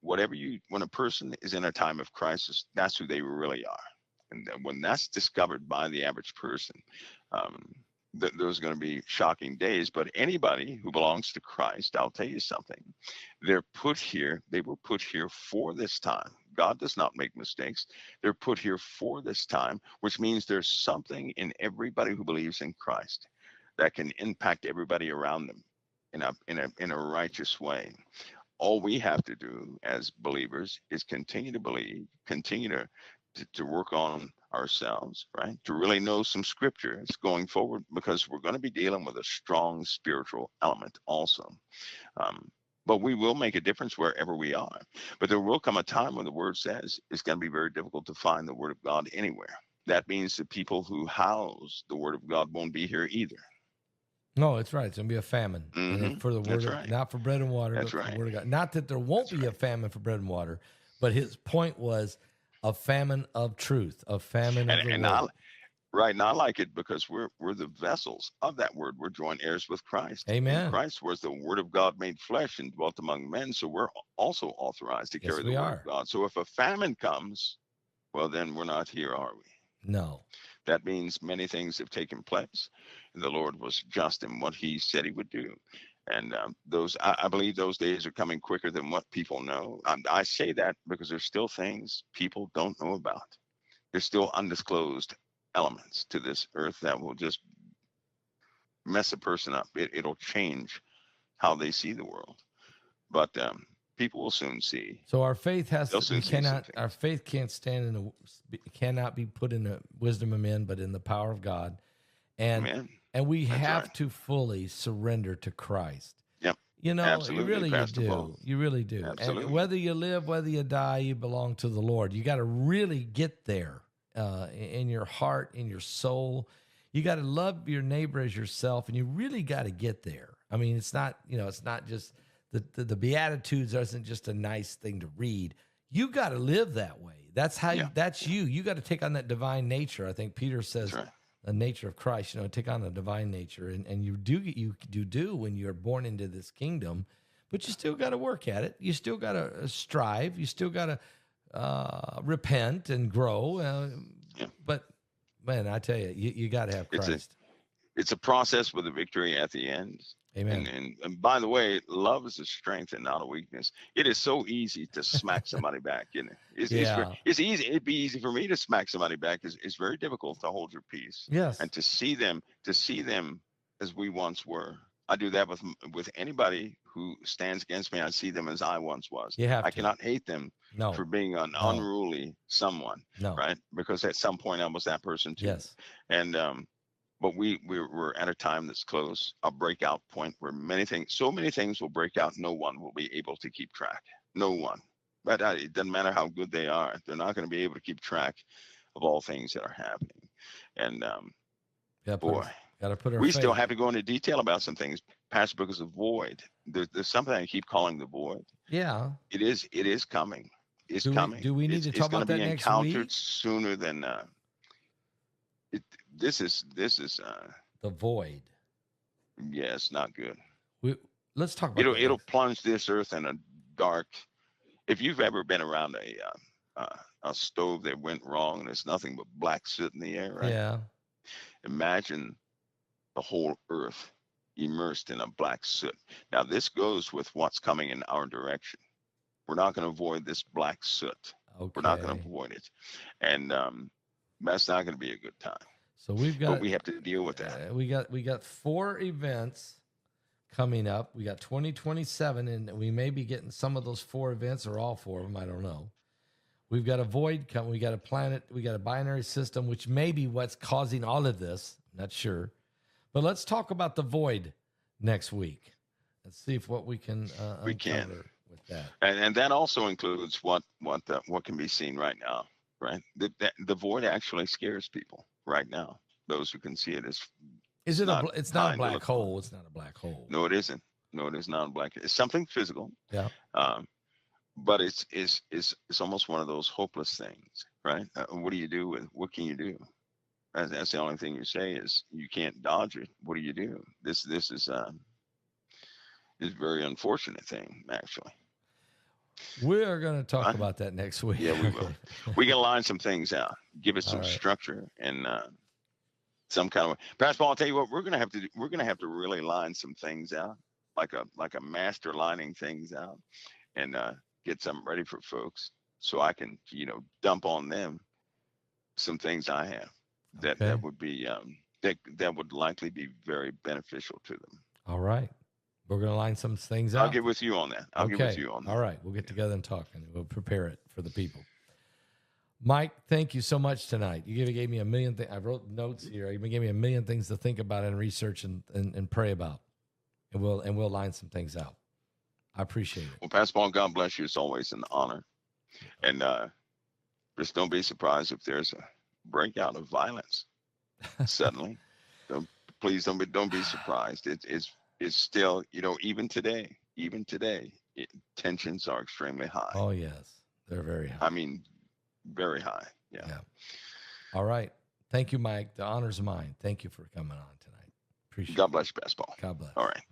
When a person is in a time of crisis, that's who they really are. And when that's discovered by the average person, those are going to be shocking days. But anybody who belongs to Christ, I'll tell you something, they were put here for this time. God does not make mistakes. They're put here for this time, which means there's something in everybody who believes in Christ that can impact everybody around them in a righteous way. All we have to do as believers is continue to believe, continue to work on ourselves, right? To really know some scriptures going forward, because we're going to be dealing with a strong spiritual element also. But we will make a difference wherever we are. But there will come a time when the word says it's going to be very difficult to find the word of God anywhere. That means the people who house the word of God won't be here either. No, it's right. It's going to be a famine. Mm-hmm. And for the word of, not for bread and water, but for the word of God. Not that there won't be a famine for bread and water, but his point was a famine of truth, a famine of the word. Right now, I like it because we're the vessels of that word. We're joint heirs with Christ. Amen. And Christ was the word of God made flesh and dwelt among men. So we're also authorized to carry the word of God. So if a famine comes, well, then we're not here, are we? No. That means many things have taken place. And the Lord was just in what he said he would do. And I believe those days are coming quicker than what people know. I say that because there's still things people don't know about. There's still undisclosed elements to this earth that will just mess a person up. It'll change how they see the world. But people will soon see. So our faith our faith cannot be put in the wisdom of men, but in the power of God. And we have to fully surrender to Christ. Yep. You know, Absolutely, you really do. Absolutely. And whether you live, whether you die, you belong to the Lord. You got to really get there in your heart, in your soul. You got to love your neighbor as yourself, and you really got to get there. I mean, it's not just the Beatitudes isn't just a nice thing to read. You got to live that way. That's how that's you. You got to take on that divine nature. I think Peter says the nature of Christ, take on the divine nature. And you do when you're born into this kingdom, but you still got to work at it. You still got to strive. You still got to repent and grow. But man, I tell you got to have Christ. It's a process with a victory at the end. Amen. And by the way, love is a strength and not a weakness. It is so easy to smack somebody back, isn't it? It's easy. It'd be easy for me to smack somebody back. It's very difficult to hold your peace. Yes. And to see them as we once were. I do that with anybody who stands against me. I see them as I once was. I cannot hate them for being an unruly someone, right? Because at some point I was that person too. Yes. And but we're at a time that's close, a breakout point where so many things will break out. No one will be able to keep track. No one. But it doesn't matter how good they are. They're not going to be able to keep track of all things that are happening. And we still have to go into detail about some things, Pastor, because the void. There's something I keep calling the void. Yeah. It is coming. It's coming. Do we need to talk about that next week? It's going to be encountered sooner than. This is the void. Yeah, it's not good. Let's talk about it'll plunge this earth in a dark. If you've ever been around a stove that went wrong and there's nothing but black soot in the air, right? Yeah. Imagine the whole earth immersed in a black soot. Now this goes with what's coming in our direction. We're not going to avoid this black soot. Okay. We're not going to avoid it, and that's not going to be a good time. So we have to deal with that. We got 4 events coming up. We got 2027, and we may be getting some of those 4 events or all 4 of them. I don't know. We've got a void coming. We got a planet. We got a binary system, which may be what's causing all of this. I'm not sure. But let's talk about the void next week. Let's see if what we can uncover with that. And that also includes what can be seen right now. Right, the void actually scares people right now. Those who can see it it's not a black hole. It's not a black hole. No, it isn't. No, it is not a blanket. It's something physical. Yeah. But it's almost one of those hopeless things, right? What do you do with? What can you do? That's the only thing you say is you can't dodge it. What do you do? This is a very unfortunate thing, actually. We are going to talk about that next week. Yeah, we will. We can line some things out, give it some All right. structure and some kind of. Pastor Paul, I'll tell you what, we're gonna have to do. We're gonna have to really line some things out, like a master lining things out, and get something ready for folks, so I can dump on them some things I have that would be that would likely be very beneficial to them. All right. We're going to line some things out. I'll get with you on that. I'll get with you on that. All right. We'll get together and talk, and we'll prepare it for the people. Mike, thank you so much tonight. You gave me a million things. I wrote notes here. You gave me a million things to think about and research and pray about. And we'll line some things out. I appreciate it. Well, Pastor Paul, God bless you. It's always an honor. And just don't be surprised if there's a breakout of violence suddenly. Please don't be surprised. It's still, even today, tensions are extremely high. Oh, yes. They're very high. I mean, very high. Yeah. All right. Thank you, Mike. The honor's mine. Thank you for coming on tonight. Appreciate it. God bless you, Pastor Paul. God bless. All right.